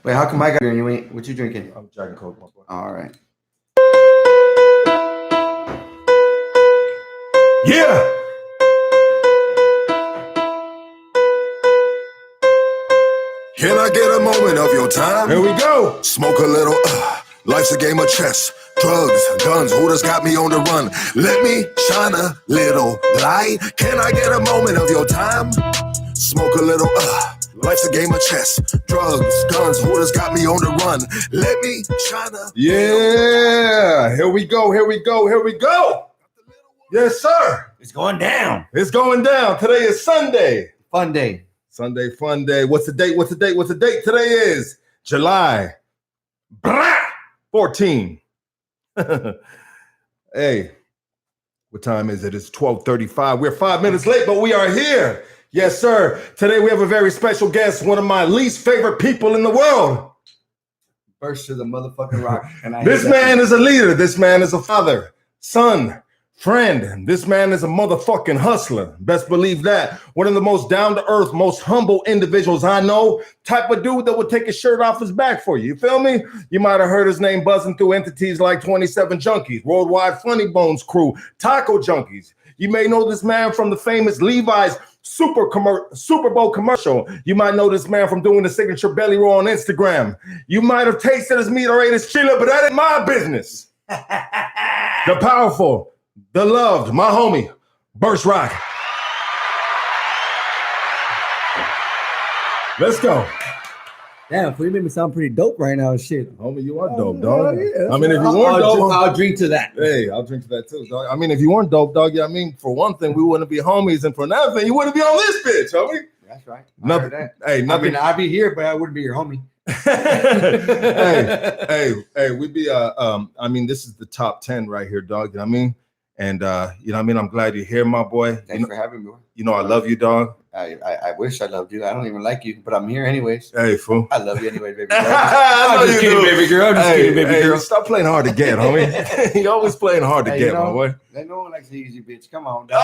Wait, how come I got beer and you ain't? What you drinking? I'm Jack and Coke, my boy. All right. Yeah. Can I get a moment of your time? Here we go. Smoke a little, life's a game of chess. Drugs, guns, hooters got me on the run. Let me shine a little light. Can I get a moment of your time? Smoke a little, life's a game of chess. Drugs, guns, hooters got me on the run. Let me shine a Yeah. Here we go. Here we go. Here we go. Yes, sir. It's going down. It's going down. Today is Sunday. Fun day. Sunday, fun day. What's the date? What's the date? What's the date? Today is July 14. Hey, what time is it? It's 12:35. We're 5 minutes late, but we are here. Yes, sir. Today we have a very special guest, one of my least favorite people in the world. Burst to the motherfucking rock. And This man is a leader. This man is a father, son, friend. This man is a motherfucking hustler. Best believe that. One of the most down-to-earth, most humble individuals I know. Type of dude that would take his shirt off his back for you. You feel me? You might have heard his name buzzing through entities like 27 Junkies, Worldwide Funny Bones Crew, Taco Junkies. You may know this man from the famous Levi's Super Bowl commercial. You might know this man from doing the signature belly roll on Instagram. You might have tasted his meat or ate his chili, but that ain't my business. The powerful, the loved, my homie, Burstrock. Let's go. Damn, you made me sound pretty dope right now. Shit. Homie, you are dope, dog. Yeah, I mean, if you weren't dope, I'll drink to that. hey, I'll drink to that too, dog. I mean, if you weren't dope, dog, yeah, I mean, for one thing, we wouldn't be homies, and for another thing, you wouldn't be on this bitch, homie. That's right. Nothing. That. Hey, nothing. I mean, I'd be here, but I wouldn't be your homie. hey, we be I mean, this is the top 10 right here, dog. You know what I mean? And you know what I mean? I'm glad you're here, my boy. Thanks for having me. You know I love you, dog. I wish I loved you. I don't even like you, but I'm here anyways. Hey, fool. I love you anyway, baby girl. I'm just kidding, baby girl. I'm just kidding, baby girl. Stop playing hard to get, homie. You always playing hard to get, my boy. No one likes the easy bitch. Come on, dog.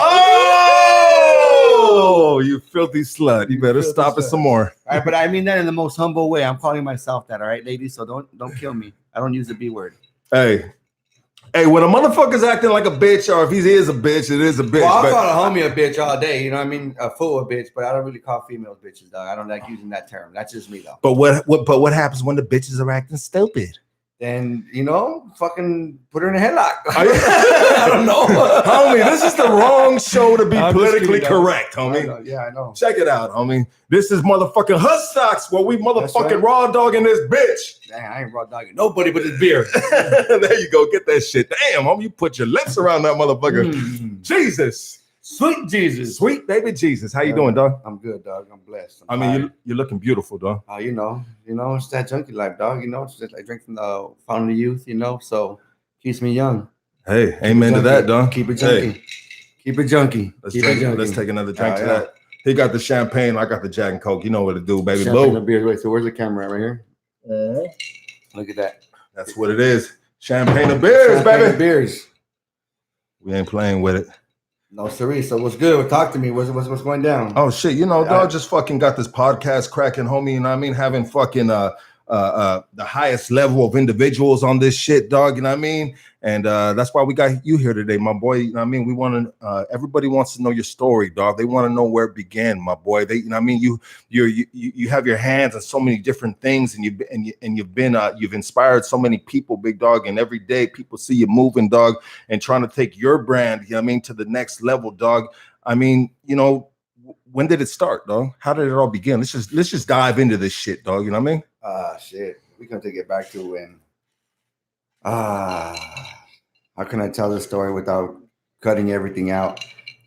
Oh, you filthy slut. You better stop it some more. All right, but I mean that in the most humble way. I'm calling myself that, all right, ladies? So don't kill me. I don't use the B word. Hey, when a motherfucker's acting like a bitch, or if he is a bitch, it is a bitch. Well, I'll call a homie a bitch all day, you know what I mean? A fool a bitch, but I don't really call females bitches, dog. I don't like using that term. That's just me, though. But what happens when the bitches are acting stupid? Then, you know, fucking put her in a headlock. I don't know. Homie, this is the wrong show to be politically correct, homie. I know. Check it out, homie. This is motherfucking Huss Socks where we motherfucking raw dogging this bitch. Dang, I ain't raw dogging nobody but this beer. There you go. Get that shit. Damn, homie, you put your lips around that motherfucker. Jesus. Sweet Jesus. Sweet baby Jesus. How you doing, dog? I'm good, dog. I'm blessed. I mean, you're looking beautiful, dog. You know, it's that junkie life, dog. You know, it's just I drink from the fountain of youth, you know, so keeps me young. Hey, amen to that, dog. Keep it junkie. Hey. Keep it junkie. Let's take another drink to that. He got the champagne. I got the Jack and Coke. You know what to do, baby. Champagne beers. Wait, so where's the camera at right here? Look at that. That's what it is. Champagne of beers, baby. Beers. We ain't playing with it. No, siree. So what's good? Talk to me. What's going down? Oh shit, you know, dog, just fucking got this podcast cracking, homie. You know what I mean? Having fucking the highest level of individuals on this shit, dog. You know what I mean? And that's why we got you here today, my boy. You know what I mean? We want to. Everybody wants to know your story, dog. They want to know where it began, my boy. You know what I mean? You have your hands on so many different things, and you've inspired so many people, big dog. And every day, people see you moving, dog, and trying to take your brand. You know what I mean, to the next level, dog. I mean, you know, when did it start, dog? How did it all begin? Let's just dive into this shit, dog. You know what I mean? Shit. We're gonna take it back to when. How can I tell this story without cutting everything out?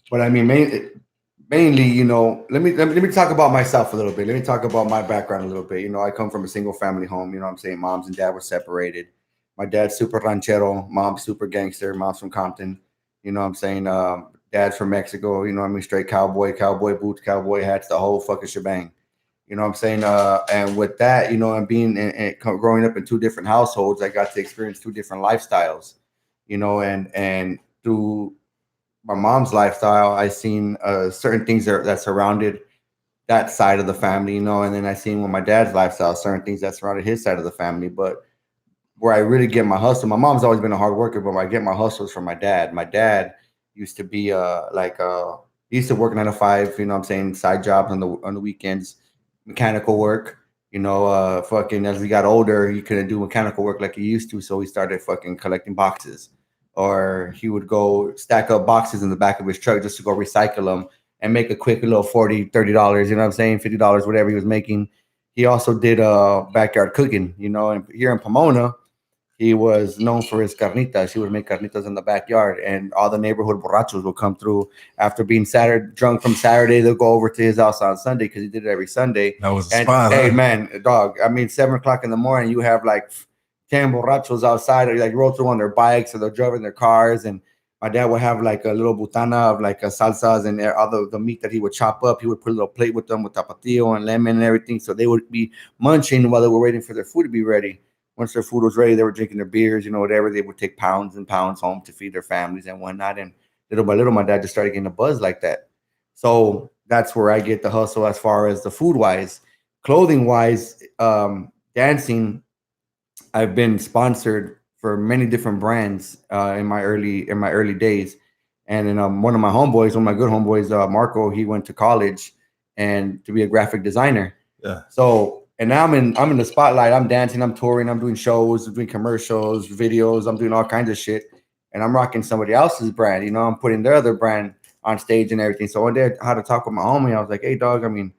But I mean, mainly, you know, let me talk about myself a little bit. Let me talk about my background a little bit. You know, I come from a single family home. You know what I'm saying? Moms and dad were separated. My dad's super ranchero. Mom's super gangster. Mom's from Compton. You know what I'm saying? Dad's from Mexico. You know what I mean? Straight cowboy boots, cowboy hats, the whole fucking shebang. You know what I'm saying? And with that, you know, and being and growing up in two different households, I got to experience two different lifestyles, you know, and through my mom's lifestyle, I seen certain things that surrounded that side of the family, you know, and then I seen with my dad's lifestyle, certain things that surrounded his side of the family. But where I really get my hustle, my mom's always been a hard worker, but where I get my hustles from my dad. My dad used to be he used to work 9 to 5, you know what I'm saying, side jobs on the weekends, mechanical work. You know, fucking as we got older, he couldn't do mechanical work like he used to, so he started fucking collecting boxes. Or he would go stack up boxes in the back of his truck just to go recycle them and make a quick little $40, $30, you know what I'm saying, $50, whatever he was making. He also did backyard cooking, you know, and here in Pomona, he was known for his carnitas. He would make carnitas in the backyard, and all the neighborhood borrachos would come through after being drunk from Saturday. They'll go over to his house on Sunday because he did it every Sunday. That was a And spot. hey, Huh? man, dog. I mean, 7 o'clock in the morning, you have like 10 borrachos outside, or like roll through on their bikes or they're driving their cars. And my dad would have like a little butana of like salsas and all the meat that he would chop up. He would put a little plate with them with tapatio and lemon and everything. So they would be munching while they were waiting for their food to be ready. Once their food was ready, they were drinking their beers, you know, whatever. They would take pounds and pounds home to feed their families and whatnot. And little by little, my dad just started getting a buzz like that. So that's where I get the hustle as far as the food wise. Clothing wise, dancing, I've been sponsored for many different brands in my early days. And then one of my good homeboys, Marco, he went to college and to be a graphic designer. Yeah. So and now I'm in the spotlight. I'm dancing, I'm touring, I'm doing shows, doing commercials, videos, I'm doing all kinds of shit. And I'm rocking somebody else's brand, you know, I'm putting their other brand on stage and everything. So one day I had to talk with my homie. I was like, hey dog, I mean,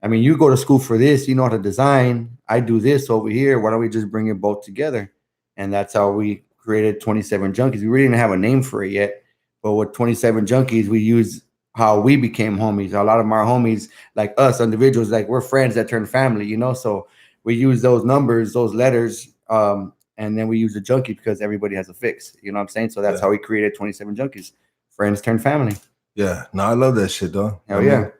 you go to school for this, you know how to design. I do this over here. Why don't we just bring it both together? And that's how we created 27 Junkies. We really didn't have a name for it yet, but with 27 Junkies, we use how we became homies. A lot of our homies, like us individuals, like we're friends that turn family, you know? So we use those numbers, those letters, and then we use the junkie because everybody has a fix. You know what I'm saying? So that's how we created 27 Junkies. Friends turn family. Yeah. No, I love that shit, though. Hell yeah.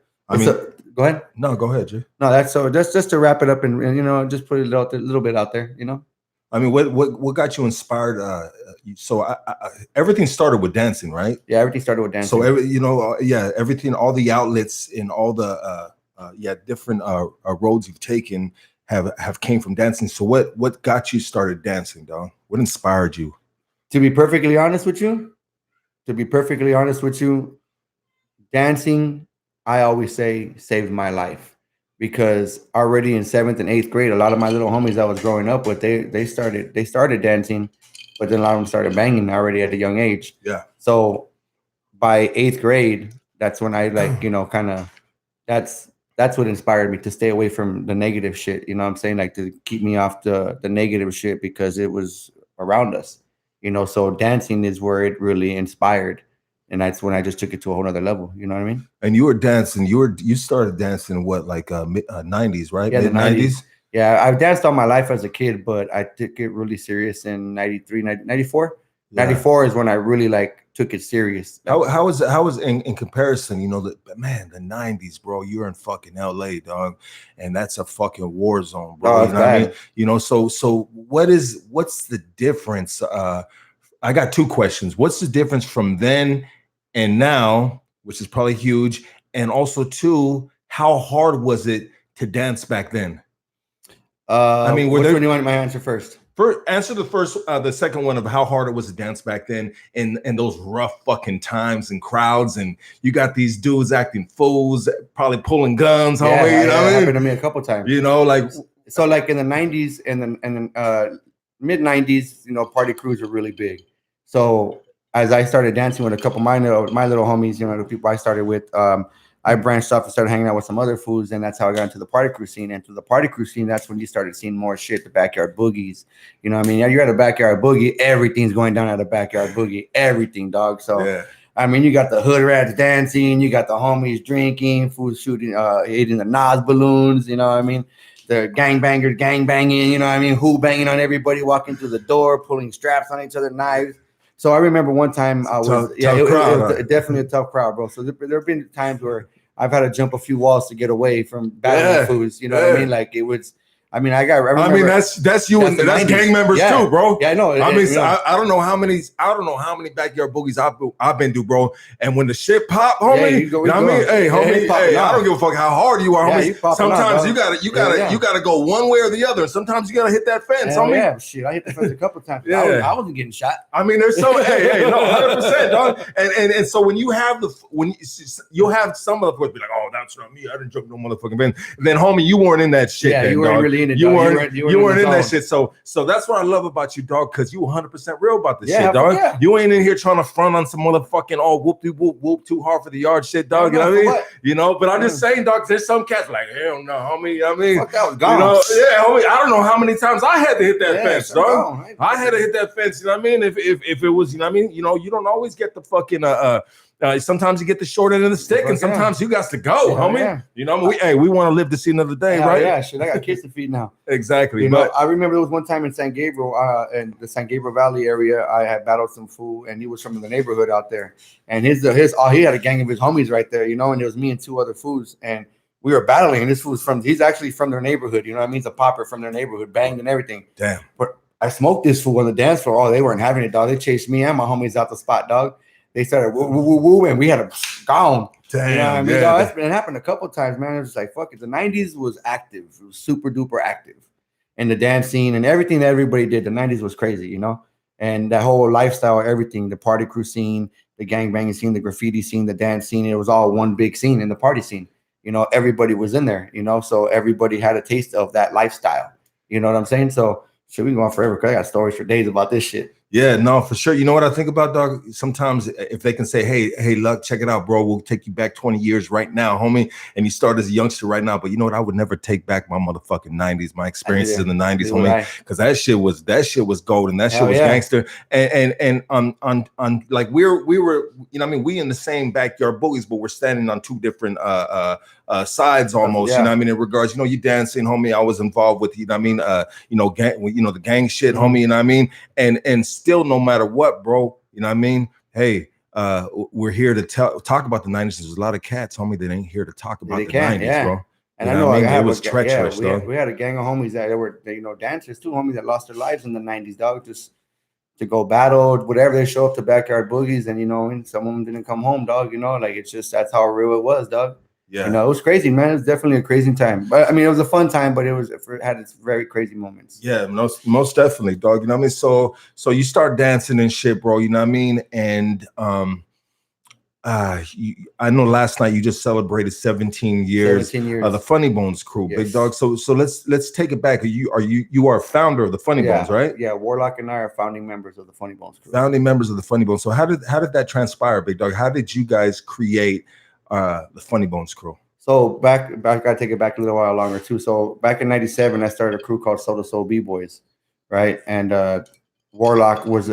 Go ahead. No, go ahead, Jay. No, that's just to wrap it up and you know, just put it out there, a little bit out there, you know? I mean, what got you inspired? So everything started with dancing, right? Yeah, everything started with dancing. So everything, all the outlets and all the different roads you've taken have came from dancing. So what got you started dancing, dog? What inspired you? To be perfectly honest with you, dancing, I always say, saved my life. Because already in 7th and 8th grade, a lot of my little homies I was growing up with, they started dancing, but then a lot of them started banging already at a young age. Yeah. So by 8th grade, that's when I that's what inspired me to stay away from the negative shit. You know what I'm saying? Like to keep me off the negative shit because it was around us. You know, so dancing is where it really inspired. And that's when I just took it to a whole nother level. You know what I mean? And you were dancing. You started dancing what, like 90s, right? Yeah, mid 90s. Yeah, I've danced all my life as a kid, but I took it really serious in 93, 94. Yeah. 94 is when I really like took it serious. How was in comparison? You know, the 90s, bro. You're in fucking LA, dog, and that's a fucking war zone, bro. You know what I mean? You know, so what's the difference? I got two questions. What's the difference from then and now, which is probably huge, and also two, how hard was it to dance back then? I mean, which one do you want my answer first? Answer the second one of how hard it was to dance back then in those rough fucking times and crowds, and you got these dudes acting fools, probably pulling guns, homie. Yeah, you know what I mean? Happened to me a couple times. You know, like so, like in the 90s and the mid 90s, you know, party crews were really big. So as I started dancing with a couple of my little homies, you know, the people I started with, I branched off and started hanging out with some other fools, and that's how I got into the party crew scene. And through the party crew scene, that's when you started seeing more shit, the backyard boogies. You know what I mean? You're at a backyard boogie, everything's going down at a backyard boogie, everything, dog. So, yeah. I mean, you got the hood rats dancing, you got the homies drinking, fools shooting, hitting the Nas balloons, you know what I mean? The gangbangers gang banging, you know what I mean? Who banging on everybody, walking through the door, pulling straps on each other, knives. So I remember one time it was definitely a tough crowd, bro. So there have been times where I've had to jump a few walls to get away from battling fools. You know what I mean? Like I mean, I remember, I mean, that's you and the that's 90s. gang members Yeah. too, bro. Yeah, I know. I mean, You know. I don't know how many backyard boogies I've been to, bro. And when the shit pop, homie, Yeah, you know what I mean? Hey, homie, hey, I don't give a fuck how hard you are, Yeah, homie. you popping Sometimes out, you gotta go one way or the other. Sometimes you gotta hit that fence, Hell homie. yeah, shit. I hit the fence a couple times. Yeah. I wasn't getting shot. I mean, there's some, hey, no, 100%, dog. And so when you have you'll have some of the folks be like, oh, that's not me. I didn't jump no motherfucking fence. Then, homie, you weren't in that shit. Yeah, then, you weren't dog. really in it. You dog. weren't in that zone. shit. So that's what I love about you, dog, because you 100% real about this shit, Yeah, dog. yeah. You ain't in here trying to front on some motherfucking whoop too hard for the yard shit, dog. Yeah, You know what I mean? what? You know, but I'm just saying, dog, there's some cats like, hell no, homie. I mean, Fuck, I was gone. you know, yeah, homie. I don't know how many times I had to hit that fence, sure dog. gone. I had to hit that fence. You know what I mean? If it was, you know what I mean? You know, you don't always get the fucking sometimes you get the short end of the stick, and sometimes you got to go, homie. Yeah. You know, we want to live to see another day, right? Yeah, shit. I got kids to feed now. Exactly. You But know, I remember there was one time in San Gabriel, in the San Gabriel Valley area, I had battled some fool, and he was from the neighborhood out there, and he had a gang of his homies right there, you know, and it was me and two other fools, and we were battling. And this fool's he's actually from their neighborhood, you know what I mean? He's a popper from their neighborhood, banged and everything. damn. But I smoked this fool on the dance floor. Oh, they weren't having it, dog. They chased me and my homies out the spot, dog. They started woo woo woo woo, and we had a gone. Damn, you know what I mean? yeah. Dog, it happened a couple times, man. It was like, fuck it. The 90s was active. It was super duper active. And the dance scene and everything that everybody did, the 90s was crazy, you know? And that whole lifestyle, everything, the party crew scene, the gangbanging scene, the graffiti scene, the dance scene, it was all one big scene in the party scene. You know, everybody was in there, you know? So everybody had a taste of that lifestyle. You know what I'm saying? So shit, we go on forever because I got stories for days about this shit. Yeah, no, for sure. You know what I think about, dog? Sometimes if they can say, hey, Luck, check it out, bro. We'll take you back 20 years right now, homie. And you start as a youngster right now. But you know what? I would never take back my motherfucking 90s, my experiences in the 90s, homie. Because that shit was golden. That shit was gangster. And on like we were, you know what I mean? We in the same backyard boogies, but we're standing on two different sides almost, you know what I mean? In regards, you know, you dancing, homie. I was involved with, you know what I mean? The gang shit, homie, you know what I mean? And still, no matter what, bro, you know what I mean? Hey, we're here to talk about the 90s. There's a lot of cats, homie, that ain't here to talk about the 90s, bro. And you I know I mean? it was treacherous, dog. We had a gang of homies that were, you know, dancers too, homies that lost their lives in the 90s, dog, just to go battle, whatever. They show up to backyard boogies, and you know, and some of them didn't come home, dog. You know, like it's just that's how real it was, dog. Yeah, you know, it was crazy, man. It was definitely a crazy time, but I mean, it was a fun time, but it had its very crazy moments. Yeah, most definitely, dog. You know what I mean? So you start dancing and shit, bro. You know what I mean? And I know last night you just celebrated 17 years of the Funny Bones crew, yes. Big dog. So let's take it back. You are a founder of the Funny Bones, right? Yeah, Warlock and I are founding members of the Funny Bones crew. Founding members of the Funny Bones. So how did that transpire, Big dog? How did you guys create the Funny Bones crew? So back, I gotta take it back a little while longer too. So back in '97, I started a crew called Soda Soul B-Boys, right? And Warlock was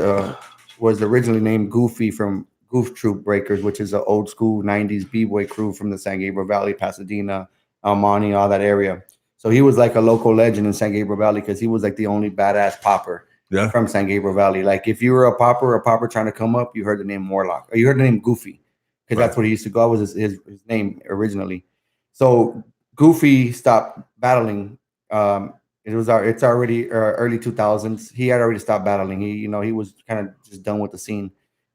originally named Goofy from Goof Troop Breakers, which is an old school 90s b-boy crew from the San Gabriel Valley, Pasadena, El Monte, all that area. So he was like a local legend in San Gabriel Valley because he was like the only badass popper from San Gabriel Valley. Like if you were a popper trying to come up, you heard the name Warlock, or you heard the name Goofy, because that's what he used to go. Was his name originally. So Goofy stopped battling. It's already early 2000s. He had already stopped battling. He was kind of just done with the scene.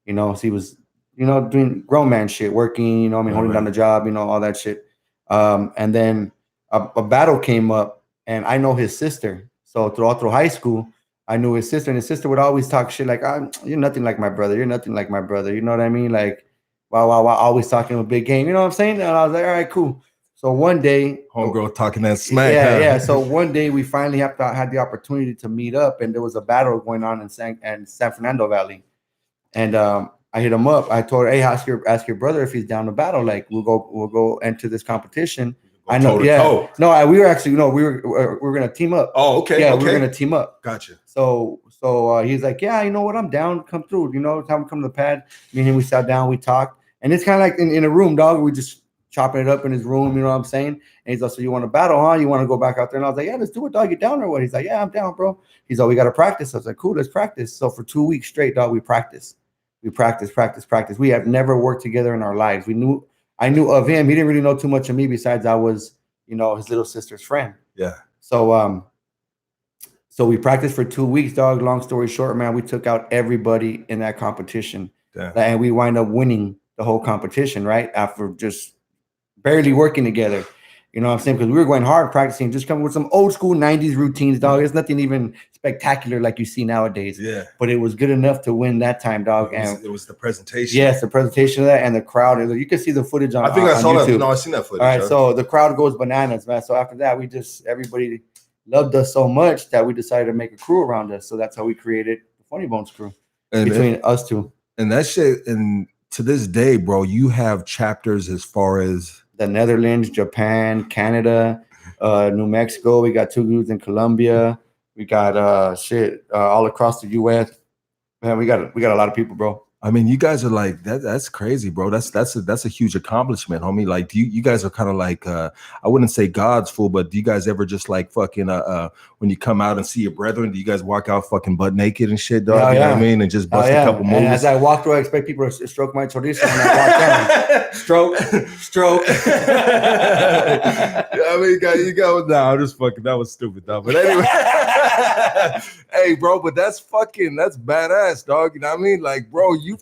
You know, so he was, doing grown man shit, working, holding down the job, all that shit. And then a battle came up, and I know his sister. So through high school, I knew his sister, and his sister would always talk shit like, "You're nothing like my brother. You're nothing like my brother." You know what I mean? Like, wow, always talking a big game. You know what I'm saying? And I was like, all right, cool. So one day, homegirl talking that smack. Yeah. So one day we finally had the opportunity to meet up, and there was a battle going on in San Fernando Valley. And I hit him up. I told her, "Hey, ask your brother if he's down to battle. Like, we'll go enter this competition." I know, No, we were actually we were gonna team up. Oh, okay. Yeah, okay. we were gonna team up. Gotcha. So he's like, "Yeah, you know what? I'm down. Come through. Time to come to the pad." Me and him, we sat down, we talked, and it's kind of like in a room, dog. We just chopping it up in his room. You know what I'm saying? And he's like, "So you want to battle, huh? You want to go back out there?" And I was like, "Yeah, let's do it, dog. You down or what?" He's like, "Yeah, I'm down, bro." He's like, "We got to practice." I was like, "Cool, let's practice." So for 2 weeks straight, dog, we practiced. We practice. We have never worked together in our lives. I knew of him. He didn't really know too much of me besides I was, his little sister's friend. Yeah. So So we practiced for 2 weeks, dog. Long story short, man, we took out everybody in that competition. Damn. And we wind up winning the whole competition, right? After just barely working together. You know what I'm saying? Because we were going hard practicing, just coming with some old school 90s routines, dog. It's nothing even spectacular like you see nowadays. Yeah. But it was good enough to win that time, dog. It was the presentation. Yes, the presentation of that and the crowd. You can see the footage on I think I saw YouTube. that. No, I seen that footage. All right, so the crowd goes bananas, man. So after that, everybody loved us so much that we decided to make a crew around us. So that's how we created the Funny Bones crew between us two. And that shit, and to this day, bro, you have chapters as far as the Netherlands, Japan, Canada, New Mexico. We got 2 groups in Colombia. We got all across the US. Man, we got a lot of people, bro. I mean, you guys are like that's crazy, bro. That's a huge accomplishment, homie. Like you guys are kind of like I wouldn't say God's fool, but do you guys ever just like fucking when you come out and see your brethren, do you guys walk out fucking butt naked and shit, dog? You know what I mean? And just bust a couple moves. And as I walk through, I expect people to stroke my chorizo when I walk down. Stroke. I mean, you got I'm just fucking, that was stupid, dog. But anyway. Hey, bro, but that's badass, dog. You know what I mean? Like, bro, you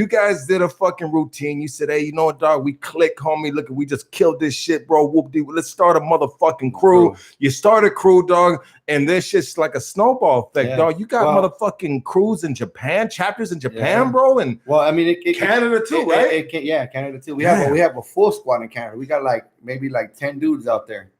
guys did a fucking routine. You said, hey, you know what, dog? We click, homie. Look, we just killed this shit, bro. Whoop-de. Let's start a motherfucking crew. You start a crew, dog, and this shit's like a snowball effect, dog. You got motherfucking crews in Japan, chapters in Japan, bro, and I mean, Canada too, right? Canada too. We have a full squad in Canada. We got maybe 10 dudes out there.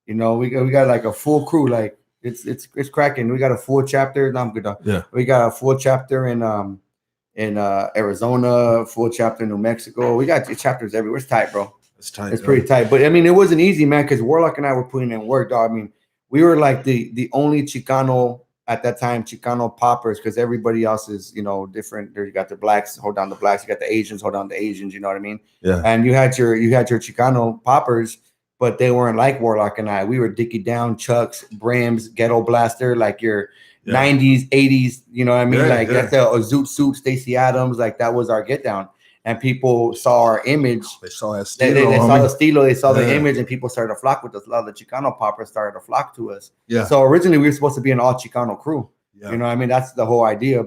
You know, we got like a full crew, like. It's cracking. We got a full chapter. No, I'm good. Yeah. We got a full chapter in Arizona, full chapter in New Mexico. We got chapters everywhere. It's tight, bro. It's tight. It's pretty tight. But I mean, it wasn't easy, man, because Warlock and I were putting in work, dog. I mean, we were like the only Chicano at that time, Chicano poppers, because everybody else is, you know, different. There you got the blacks, hold down the blacks. You got the Asians, hold down the Asians. You know what I mean? Yeah. And you had your Chicano poppers. But they weren't like Warlock and I. We were Dickie Down, Chucks, Brims, Ghetto Blaster, like your 90s, 80s, you know what I mean? That's the Zoot Suit, Stacey Adams, like that was our get down. And people saw our image. They saw that they saw the stilo, they saw the image, and people started to flock with us. A lot of the Chicano poppers started to flock to us. Yeah. So originally we were supposed to be an all Chicano crew. Yeah. You know what I mean? That's the whole idea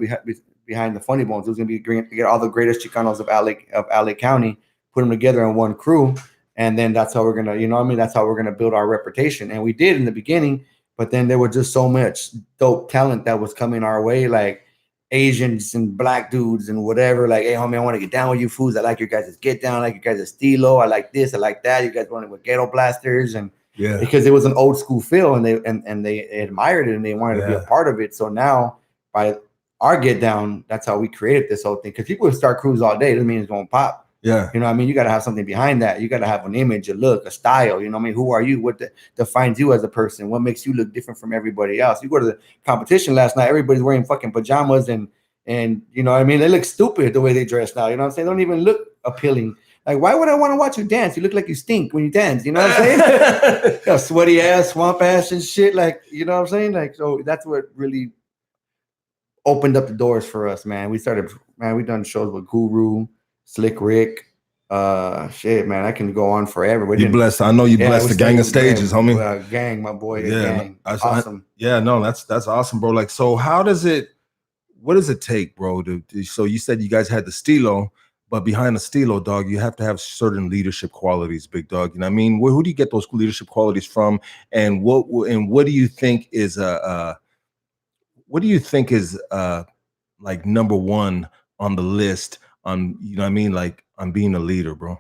behind the Funny Bones. It was going to be to get all the greatest Chicanos of LA County, put them together in one crew. And then that's how we're going to, you know what I mean? That's how we're going to build our reputation. And we did in the beginning, but then there was just so much dope talent that was coming our way, like Asians and black dudes and whatever. Like, hey, homie, I want to get down with you fools. I like your guys' get down. I like your guys' stilo. I like this. I like that. You guys wanted with Ghetto Blasters. And because it was an old school feel and they admired it and they wanted to be a part of it. So now by our get down, that's how we created this whole thing. Because people would start crews all day. Doesn't mean it's going to pop. Yeah. You know what I mean? You got to have something behind that. You got to have an image, a look, a style. You know what I mean? Who are you? What defines you as a person? What makes you look different from everybody else? You go to the competition last night, everybody's wearing fucking pajamas and you know what I mean? They look stupid the way they dress now. You know what I'm saying? They don't even look appealing. Like, why would I want to watch you dance? You look like you stink when you dance. You know what I'm saying? You know, sweaty ass, swamp ass and shit. Like, you know what I'm saying? Like, so that's what really opened up the doors for us, man. We done shows with Guru, Slick Rick, shit, man. I can go on forever. You blessed. I know you blessed the gang of stages, homie. Gang, my boy. Yeah, gang. Awesome. That's awesome, bro. Like, so what does it take, bro? So you said you guys had the stilo, but behind the stilo, dog, you have to have certain leadership qualities, big dog. You know what I mean? Who do you get those leadership qualities from? And what do you think is like number one on the list on, you know what I mean, like on being a leader, bro?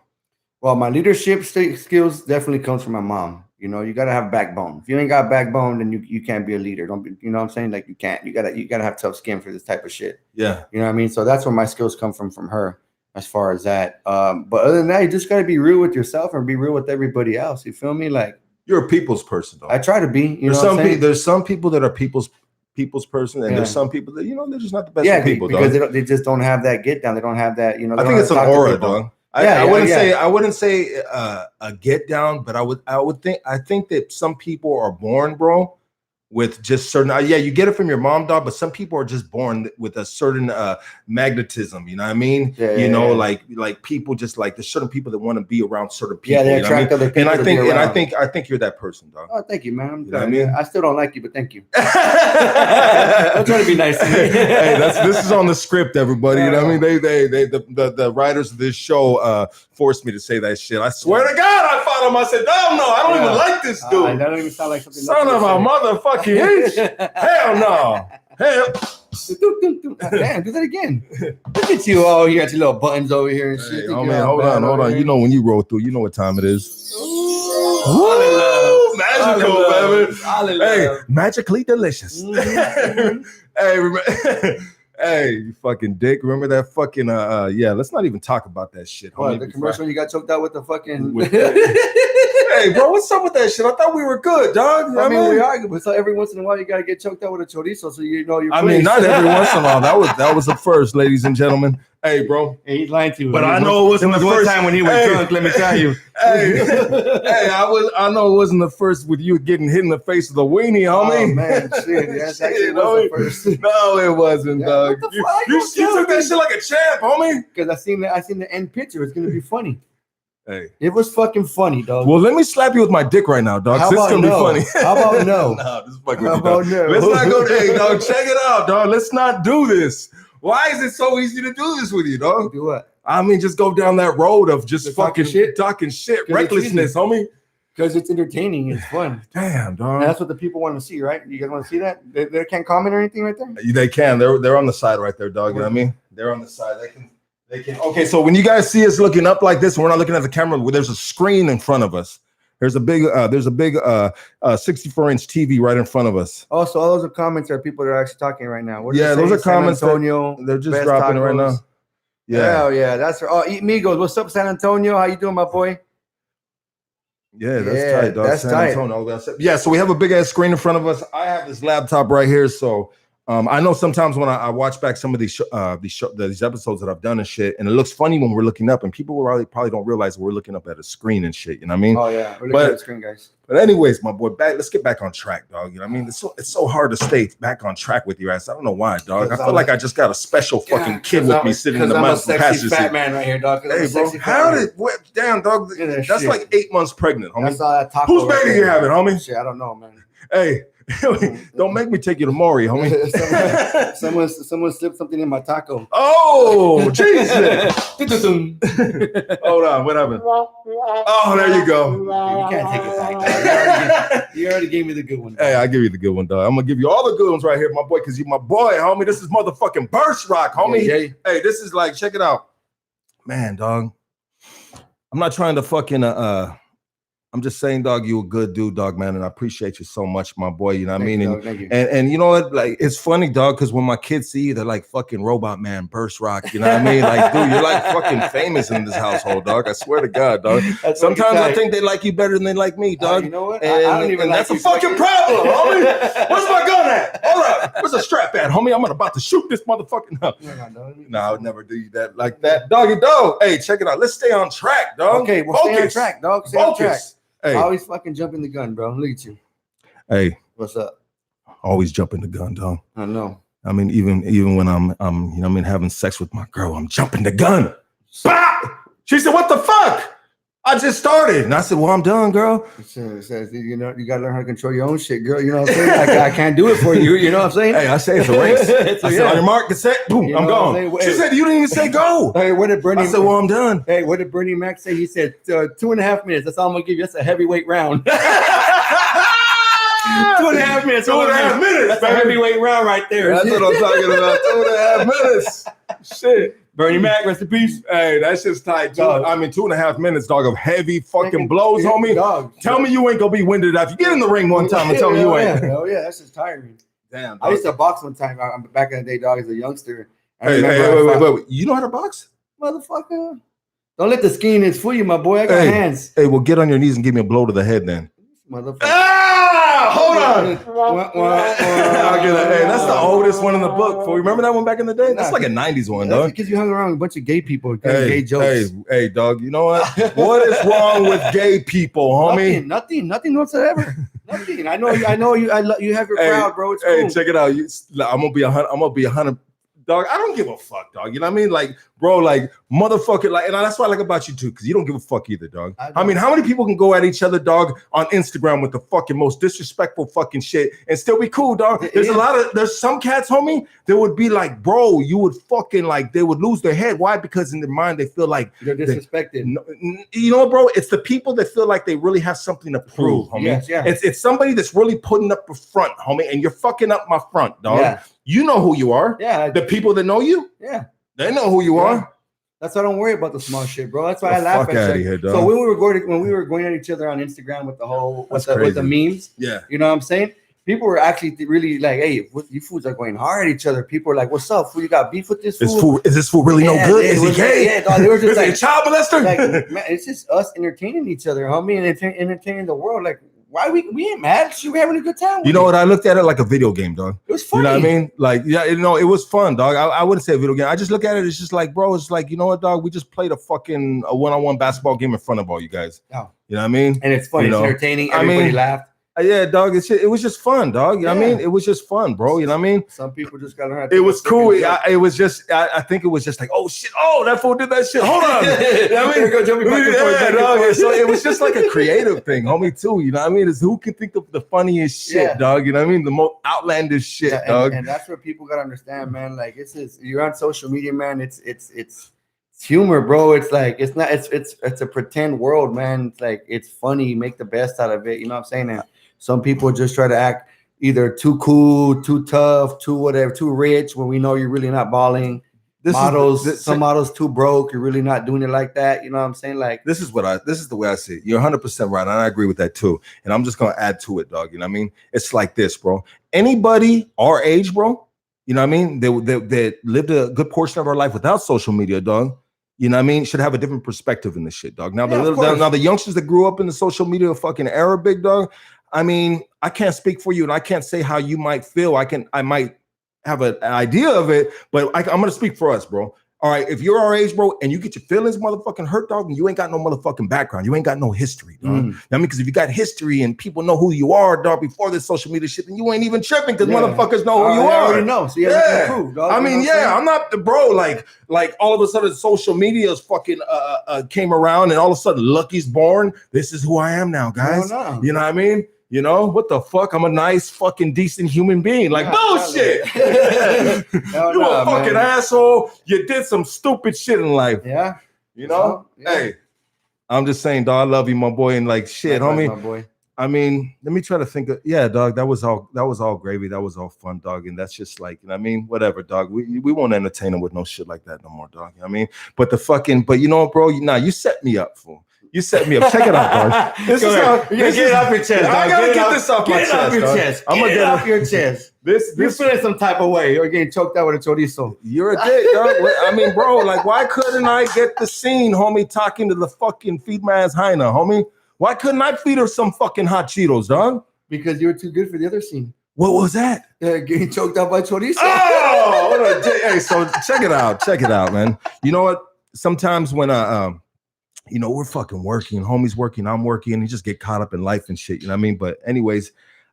Well, my leadership skills definitely comes from my mom. You know, you gotta have backbone. If you ain't got backbone, then you can't be a leader. Don't be, you know what I'm saying? Like you can't. You gotta have tough skin for this type of shit. Yeah. You know what I mean? So that's where my skills come from her as far as that. But other than that, you just gotta be real with yourself and be real with everybody else. You feel me? Like you're a people's person, though. I try to be. There's some people that are people's person, and there's some people that, you know, they're just not the best people, because they just don't have that get down. They don't have that, you know. I think it's an aura, dog. I wouldn't say a get down, but I think that some people are born, bro, with just certain, you get it from your mom, dog, but some people are just born with a certain magnetism, you know what I mean? Like people just like, there's certain people that want to be around certain people. They attract other people. And I think you're that person, dog. Oh, thank you, man. You know what I mean? I still don't like you, but thank you. I'm trying to be nice to you. Hey, this is on the script, everybody. You know what I mean? The writers of this show forced me to say that shit. I swear to God, I fought him. I said, no, I don't even like this dude. That don't even sound like something. Son of a motherfucking H. Hell no. Hell. Damn, do that again. Look at you all here, got your little buttons over here and shit. Hey, man, hold on. You know when you roll through, you know what time it is. Ooh, magical, baby. Hey, magically delicious. Mm-hmm. Hey, hey, you fucking dick. Remember that fucking let's not even talk about that shit. What, the commercial you got choked out with the fucking Hey, bro, what's up with that shit? I thought we were good, dog. I mean, we are, but so every once in a while you gotta get choked out with a chorizo, so you know you're. I mean, not every once in a while. That was the first, ladies and gentlemen. Hey, bro. Hey, he's lying to you. But I know it wasn't the first time when he was drunk. Let me tell you. Hey, I know it wasn't the first with you getting hit in the face with a weenie, homie. Oh man, shit. That's actually was the first. No, it wasn't, dog. You took that shit like a champ, homie. Because I seen the end picture. It's gonna be funny. Hey, it was fucking funny, dog. Well, let me slap you with my dick right now, dog. How This is about gonna no? be funny. How about no? No, this is fucking How with you, dog. about no? Let's not go there, hey, dog. Check it out, dog. Let's not do this. Why is it so easy to do this with you, dog? Do what? I mean, just go down that road of just fucking shit? talking shit, recklessness, homie. Because it's entertaining. It's fun. Damn, dog. And that's what the people want to see, right? You guys want to see that? They can't comment or anything right there? They can. They're on the side right there, dog. You know what I mean? They're on the side. They can. Okay, so when you guys see us looking up like this, we're not looking at the camera. There's a screen in front of us. There's a big 64-inch TV right in front of us. Oh, so all those are comments are people that are actually talking right now. What Yeah, those are comments. Antonio, they're just dropping it right now. Yeah. Hell yeah, that's oh, Eat Migos. What's up, San Antonio? How you doing, my boy? Yeah, that's tight, dog. That's San tight. Antonio. Yeah, so we have a big ass screen in front of us. I have this laptop right here, so I know sometimes when I watch back some of these episodes that I've done and shit, and it looks funny when we're looking up, and people probably don't realize we're looking up at a screen and shit. You know what I mean? Oh yeah, we're looking at the screen, guys. But anyways, my boy, let's get back on track, dog. You know what I mean? It's so hard to stay back on track with your ass. I don't know why, dog. I feel like I just got a special fucking kid with me sitting in the passenger seat. Fat man right here, dog. Hey, bro, damn, dog. That's like 8 months pregnant, homie. I saw that taco. Whose baby you having, homie? Shit, I don't know, man. Hey. Don't make me take you to Maury, homie. someone slipped something in my taco. Oh, Jesus. Hold on, what happened? Oh, there you go. You can't take it back. You already gave me the good one. Hey, I give you the good one, dog. I'm gonna give you all the good ones right here, my boy, because you my boy, homie. This is motherfucking Burstrock, homie. Yeah. Hey, this is like, check it out. Man, dog. I'm not trying to fucking I'm just saying, dog, you a good dude, dog, man, and I appreciate you so much, my boy. You know what I mean? And you know what? Like, it's funny, dog, because when my kids see you, they're like fucking Robot Man, Burstrock. You know what I mean? Like, dude, you're like fucking famous in this household, dog. I swear to God, dog. Sometimes I think they like you better than they like me, dog. You know what? And, I don't even like that's a fucking problem, homie. Where's my gun at? Hold up. Where's the strap at, homie? I'm about to shoot this motherfucking up. No, I would never do that like that. Doggy dog. Hey, check it out. Let's stay on track, dog. Okay, well, stay on track, dog. Stay on track. Hey. I always fucking jump in the gun, bro. Look at you. Hey, what's up? Always jump in the gun, dog. I know. I mean, even when I'm you know, I mean, having sex with my girl, I'm jumping the gun. Bah! She said, "What the fuck? I just started." And I said, "Well, I'm done, girl." It says, you know, you gotta learn how to control your own shit, girl. You know what I'm saying? I can't do it for you. You know what I'm saying? Hey, I say it's a race. I said, on your mark, get set, boom, I'm gone. She said, "You didn't even say go." Hey, what did Bernie? I said, "Well, I'm done." Hey, what did Bernie Mac say? He said 2.5 minutes. That's all I'm gonna give you. That's a heavyweight round. 2.5 minutes. 2.5 minutes. That's a heavyweight round right there. That's what I'm talking about. 2.5 minutes. Shit. Bernie Mac, rest in peace. Hey, that's just tight, dog. I mean, 2.5 minutes, dog, of heavy fucking blows, homie. Dog. Tell me you ain't gonna be winded after you get in the ring one time and tell me you ain't. Oh yeah, that's just tiring. Damn. I used to box one time. I'm back in the day, dog, as a youngster. Hey, wait. You know how to box? Motherfucker. Don't let the skinniness fool you, my boy. I got hands. Hey, well, get on your knees and give me a blow to the head then. Motherfucker. Hold on. Hey, that's the oldest one in the book. Remember that one back in the day? That's like a 90s one, dog. Because you hung around with a bunch of gay people. Gay jokes. Hey, dog, you know what? What is wrong with gay people, homie? Nothing whatsoever. Nothing. I know you. You have your crowd, bro. It's Hey, cool. check it out. I'm gonna be 100. I'm gonna be 100. Dog, I don't give a fuck, dog. You know what I mean? Like, bro, like, motherfucker, like, and that's what I like about you too, because you don't give a fuck either, dog. I mean, how many people can go at each other, dog, on Instagram with the fucking most disrespectful fucking shit and still be cool, dog? There's some cats, homie, that would be like, bro, you would fucking like, they would lose their head. Why? Because in their mind, they feel like they're disrespected. You know, bro, it's the people that feel like they really have something to prove, homie. Yes, yeah. It's somebody that's really putting up a front, homie, and you're fucking up my front, dog. Yeah. You know who you are. Yeah. The people that know you, yeah, they know who you are. That's why I don't worry about the small shit, bro. That's why I laugh fuck at outta you. here, dog. So when we were going at each other on Instagram with the whole with the memes, Yeah, you know what I'm saying? People were actually really like, "Hey, you fools are going hard at each other." People were like, "What's up? Fool? You got beef with this fool? Is this fool really no good? Is he gay? Yeah, dog, they were just Is he a child molester? like, man, it's just us entertaining each other, homie, and entertaining the world. Like, why we ain't mad? We're having a good time. You know what? I looked at it like a video game, dog. It was funny. You know what I mean? Like, yeah, you know, it was fun, dog. I wouldn't say a video game. I just look at it. It's just like, bro, it's like, you know what, dog? We just played a one-on-one basketball game in front of all you guys. Oh. You know what I mean? And it's funny. You know? It's entertaining. Everybody laughed. Yeah, dog. It was just fun, dog. You know what I mean? It was just fun, bro. You know what I mean? Some people just got to learn. It was cool. It was just. I think it was just like, oh shit, oh that fool did that shit. Hold on. You know what I mean? Dog. So it was just like a creative thing, homie. Too. You know what I mean? Is who can think of the funniest shit, dog? You know what I mean? The most outlandish shit, dog. And that's what people gotta understand, man. Like you're on social media, man. It's humor, bro. It's like it's a pretend world, man. It's like it's funny. Make the best out of it. You know what I'm saying? And some people just try to act either too cool, too tough, too whatever, too rich when we know you're really not balling. Some models too broke. You're really not doing it like that. You know what I'm saying? Like this is the way I see it. You're 100% right, and I agree with that too. And I'm just gonna add to it, dog. You know what I mean? It's like this, bro. Anybody our age, bro. You know what I mean? That lived a good portion of our life without social media, dog. You know what I mean? Should have a different perspective in this shit, dog. Now the youngsters that grew up in the social media fucking era, big dog. I mean, I can't speak for you, and I can't say how you might feel. I might have an idea of it, but I'm gonna speak for us, bro. All right, if you're our age, bro, and you get your feelings motherfucking hurt, dog, and you ain't got no motherfucking background, you ain't got no history, dog. I mean, because if you got history and people know who you are, dog, before this social media shit, then you ain't even tripping because motherfuckers know who you are. I already know. So you have to prove, dog. I mean, I'm not the bro. Like all of a sudden, social media is fucking came around, and all of a sudden, Lucky's born. This is who I am now, guys. You know what I mean? You know, what the fuck? I'm a nice, fucking, decent human being. Like, bullshit. You a fucking asshole. You did some stupid shit in life. Yeah. You know? Hey, I'm just saying, dog, I love you, my boy. And like, shit, homie. My boy. I mean, let me try to think of, dog, that was all gravy. That was all fun, dog. And that's just like, you know what I mean? Whatever, dog. We won't entertain them with no shit like that no more, dog. You know what I mean? But you know what, bro? You set me up, fool. You set me up. Check it out, dog. This is how you get it off your chest. I gotta get this off my chest. Get it off your chest. I'm gonna get it off your chest. You're feeling some type of way. You're getting choked out with a chorizo. You're a dick, dog. I mean, bro, like, why couldn't I get the scene, homie, talking to the fucking feed my ass Heina, homie? Why couldn't I feed her some fucking hot Cheetos, dog? Because you were too good for the other scene. What was that? Getting choked out by chorizo. Oh, what a dick. Hey, so check it out, man. You know what? Sometimes when you know, we're fucking working, homie's working, I'm working, and you just get caught up in life and shit, you know what I mean? But anyways,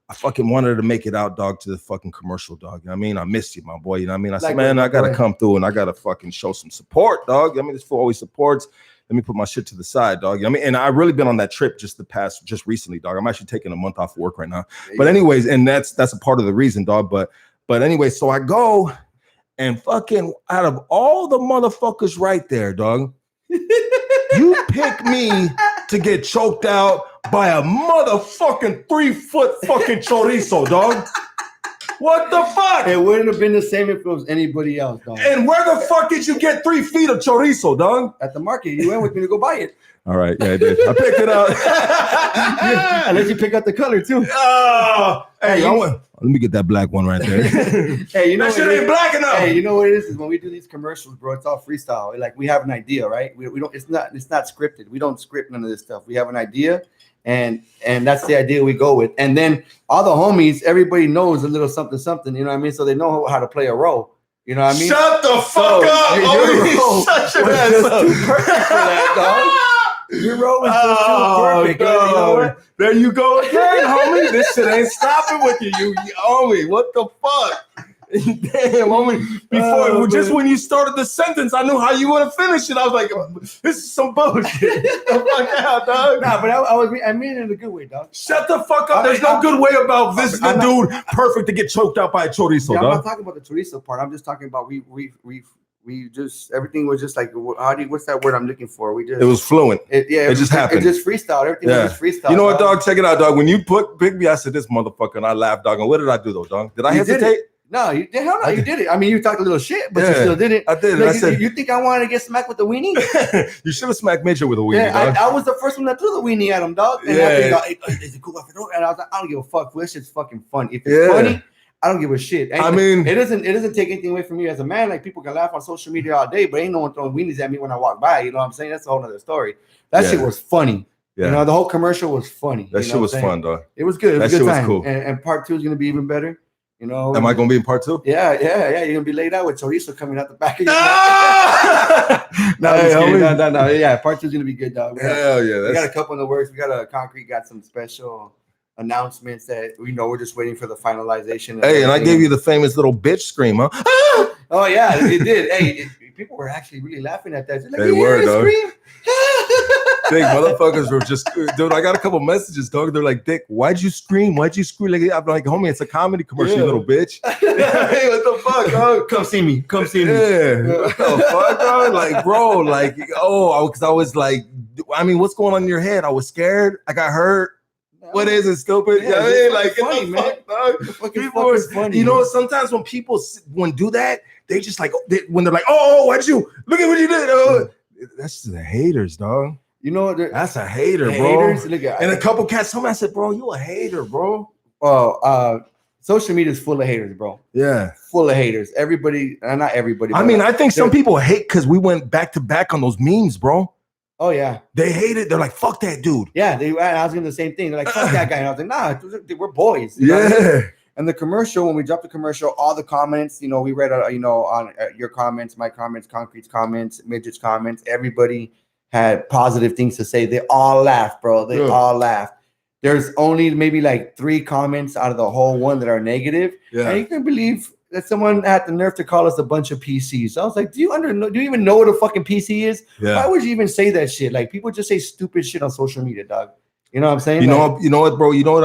I fucking wanted to make it out, dog, to the fucking commercial, dog. You know what I mean? I missed you, my boy. You know what I mean? I said, man, I gotta come through and I gotta fucking show some support, dog. I mean, this fool always supports. Let me put my shit to the side, dog. You know what I mean? And I've really been on that trip just recently, dog. I'm actually taking a month off work right now. But anyways, and that's a part of the reason, dog. But anyway, so I go and fucking out of all the motherfuckers right there, dog. You pick me to get choked out by a motherfucking 3-foot fucking chorizo, dog. What the fuck? It wouldn't have been the same if it was anybody else, dog. And where the fuck did you get 3 feet of chorizo, dog? At the market. You went with me to go buy it. All right, yeah, I did. I picked it out. I let you pick out the color too. Oh, hey, let me get that black one right there. Hey, you know that shit ain't black enough. Hey, you know what it is when we do these commercials, bro. It's all freestyle. Like we have an idea, right? We don't. It's not scripted. We don't script none of this stuff. We have an idea, and that's the idea we go with. And then all the homies, everybody knows a little something. You know what I mean? So they know how to play a role. You know what I mean? Shut the fuck up! Shut your ass up. Too perfect for that, dog. Your roll was just too perfect. dog. You know what? There you go again, homie. This shit ain't stopping with you. You homie. What the fuck? Damn, homie. Before, just when you started the sentence, I knew how you want to finish it. I was like, this is some bullshit. Get the fuck out, dog. Nah, but I mean it in a good way, dog. Shut the fuck up. There's no good way about this is the dude perfect to get choked out by a chorizo, Yeah, I'm dog. not talking about the chorizo part. I'm just talking about we just everything was just like what's that word I'm looking for? It was fluent. It just happened. It just freestyle. Everything was just freestyle. You know what, dog? Check it out, dog. When you pick me, I said this motherfucker, and I laughed, dog. And what did I do though, dog? Did I hesitate? No, you did it. I mean, you talked a little shit, but you still did it. I did. Like, I said, you think I wanted to get smacked with the weenie? You should have smacked Midget with a weenie, Yeah, dog. I was the first one that threw the weenie at him, dog. And after he got, hey, is it cool if I throw it? And I was like, I don't give a fuck. This shit's fucking fun. If it's funny, I don't give a shit. I mean, it doesn't take anything away from me as a man. Like, people can laugh on social media all day, but ain't no one throwing weenies at me when I walk by. You know what I'm saying? That's a whole nother story. That shit was funny. Yeah. You know, the whole commercial was funny. That shit was fun, dog. It was good. It was that a good shit time. was cool. And part 2 is gonna be even better. You know, am I gonna be in part 2? Yeah. You're gonna be laid out with chorizo coming out the back of your neck. No. Yeah, part 2 is gonna be good, dog. Hell yeah. We got a couple in the works. We got a concrete, got some special announcements that we're just waiting for the finalization. Hey, and I gave you the famous little bitch scream, huh? Oh yeah, it did. Hey, people were actually really laughing at that. Like, they were, dog. Scream. Big motherfuckers were just, dude. I got a couple messages, dog. They're like, "Dick, why'd you scream? Like, I'm like, homie, it's a comedy commercial, you little bitch." Hey, what the fuck, dog? Come see me. Yeah. What the fuck, dog? Like, bro, like, because I was like, I mean, what's going on in your head? I was scared. I got hurt. What is it, stupid? Yeah, I mean, like, funny, man. People are funny. You know, sometimes when people do that, they just like when they're like, "Oh, why'd you look at what you did?" That's the haters, dog. You know, that's a hater, bro. Haters, look at, and a couple cats told me, I said, "Bro, you a hater, bro." Social media is full of haters, bro. Yeah, full of haters. Everybody, not everybody. I mean, I think some people hate because we went back to back on those memes, bro. Oh yeah, they hate it. They're like, "Fuck that dude." Yeah, I was doing the same thing. They're like, "Fuck that guy," and I was like, "Nah, we're boys." You know? And the commercial, when we dropped the commercial, all the comments, we read, on your comments, my comments, Concrete's comments, Midget's comments. Everybody had positive things to say. They all laughed, bro. They all laughed. There's only maybe like 3 comments out of the whole one that are negative. Yeah. And you can believe that someone had the nerve to call us a bunch of PCs. So I was like, do you even know what a fucking PC is? Yeah. Why would you even say that shit? Like, people just say stupid shit on social media, dog. You know what I'm saying? You know what, bro? You know what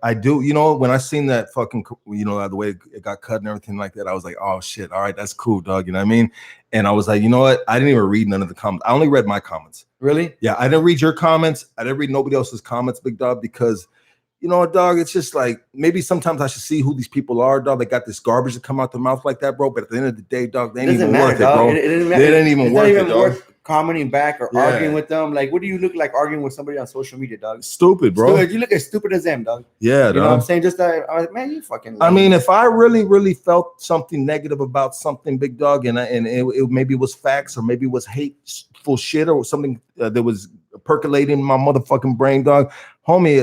I do. You know, when I seen that fucking, the way it got cut and everything like that, I was like, oh shit, all right, that's cool, dog. You know what I mean? And I was like, you know what? I didn't even read none of the comments. I only read my comments. Really? Yeah, I didn't read your comments. I didn't read nobody else's comments, big dog, because you know what, dog? It's just like maybe sometimes I should see who these people are, dog. They got this garbage that come out their mouth like that, bro. But at the end of the day, dog, they ain't even worth it, bro. It ain't even worth it, dog. Commenting back or arguing with them. Like, what do you look like arguing with somebody on social media, dog? Stupid, bro. Stupid. You look as stupid as them, dog. Yeah, you know what I'm saying? Just I was like, man, you fucking lame. I mean, if I really felt something negative about something, big dog, and it maybe was facts or maybe it was hateful shit or something that was percolating in my motherfucking brain, dog, homie,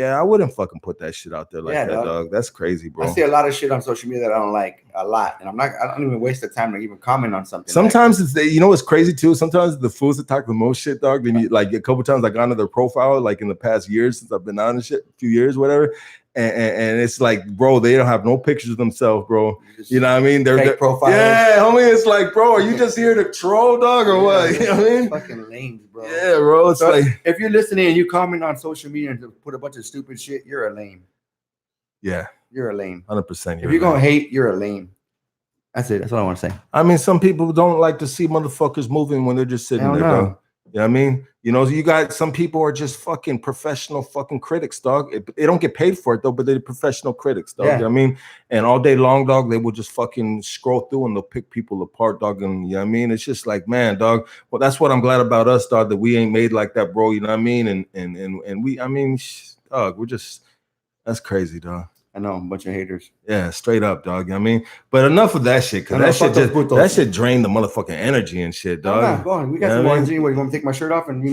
I wouldn't fucking put that shit out there like that, dog. That's crazy, bro. I see a lot of shit on social media that I don't like a lot, and I don't even waste the time to even comment on something. Sometimes it's it's crazy too. Sometimes the fools that talk the most shit, dog. Then you like a couple times I got into their profile, like in the past years since I've been on and shit, a few years, whatever. And it's like, bro, they don't have no pictures of themselves, bro. You know what I mean? They're profile. Yeah, homie. It's like, bro, are you just here to troll, dog, or what? You know what I mean? Fucking lame, bro. Yeah, bro. It's like, if you're listening and you comment on social media and put a bunch of stupid shit, you're a lame. Yeah, you're a lame. 100%. If you're gonna hate, you're a lame. That's it. That's what I want to say. I mean, some people don't like to see motherfuckers moving when they're just sitting there, bro. You know what I mean? You got some people are just fucking professional fucking critics, dog. They don't get paid for it though, but they're professional critics, dog. Yeah. You know what I mean? And all day long, dog, they will just fucking scroll through and they'll pick people apart, dog. And you know what I mean? It's just like, man, dog. Well, that's what I'm glad about us, dog, that we ain't made like that, bro. You know what I mean? And we, I mean, dog, we're just, that's crazy, dog. I know, a bunch of haters. Yeah, straight up, dog. You know what I mean? But enough of that shit, because that shit drained the motherfucking energy and shit, dog. Nah, go on. We got some more energy. What, you want me to take my shirt off and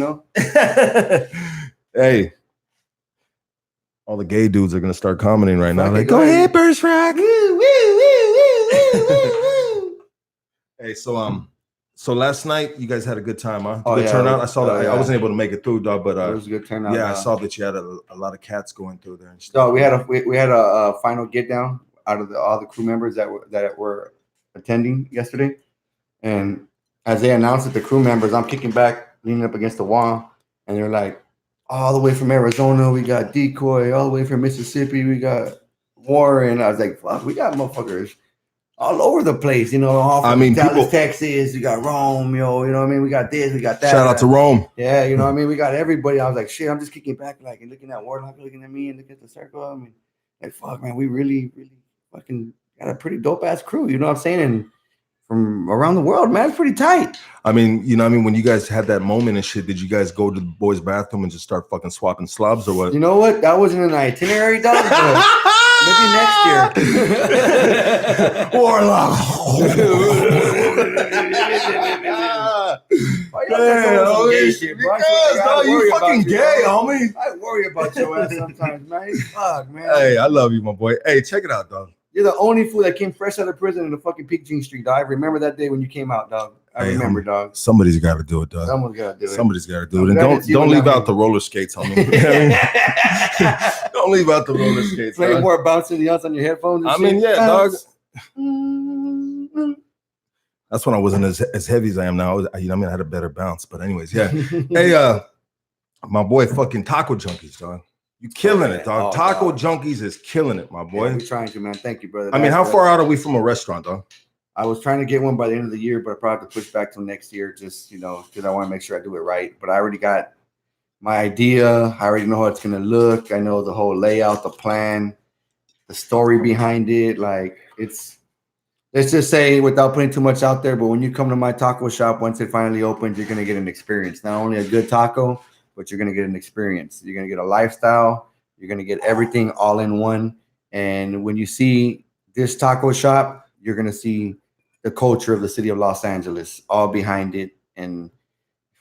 Hey, all the gay dudes are gonna start commenting right now. Like, go ahead, Burstrock. Hey, so So last night you guys had a good time, huh? Oh, Good yeah. turnout. I saw that. Yeah. I wasn't able to make it through, dog, but It was a good turnout. yeah, I saw that you had a lot of cats going through there. And stuff. So we had a final get down out of all the crew members that were attending yesterday, and as they announced it, the crew members, I'm kicking back, leaning up against the wall, and they're like, all the way from Arizona, we got Decoy. All the way from Mississippi, we got Warren. I was like, fuck, we got motherfuckers all over the place, you know. All from Dallas, Texas. We got Rome, you know what I mean? We got this, we got that. Shout out to Rome. Yeah, you know what I mean? We got everybody. I was like, shit, I'm just kicking back, like, and looking at Warlock, looking at me, and looking at the circle. I mean, like, fuck, man, we really, really fucking got a pretty dope ass crew, you know what I'm saying? And from around the world, man, it's pretty tight. I mean, you know, when you guys had that moment and shit, did you guys go to the boys' bathroom and just start fucking swapping slobs or what? You know what? That wasn't an itinerary, dog. Maybe next year. Warlock. Because you fucking gay, homie. I worry about your ass sometimes, man. Fuck, man. Hey, I love you, my boy. Hey, check it out, dog. You're the only fool that came fresh out of prison in the fucking Peak Jean Street, dog. I remember that day when you came out, dog. I remember, dog. Somebody's got to do it, dog. Someone's got to do it. Somebody's got to do it. And don't leave out the roller skates, homie. Don't leave out the roller skates. Play more bouncing the outs on your headphones. I mean, yeah, dog. That's when I wasn't as heavy as I am now. I had a better bounce. But anyways, yeah. Hey, my boy, fucking Taco Junkies, dog. You killing it, dog. Taco Junkies is killing it, my boy. Yeah, we're trying to, man. Thank you, brother. I mean, how far out are we from a restaurant, dog? I was trying to get one by the end of the year, but I probably have to push back till next year, just, you know, because I want to make sure I do it right. But I already got my idea. I already know how it's going to look. I know the whole layout, the plan, the story behind it. Like, let's just say, without putting too much out there, but when you come to my taco shop, once it finally opens, you're going to get an experience. Not only a good taco, but you're going to get an experience. You're going to get a lifestyle. You're going to get everything all in one. And when you see this taco shop, you're going to see the culture of the city of Los Angeles all behind it. And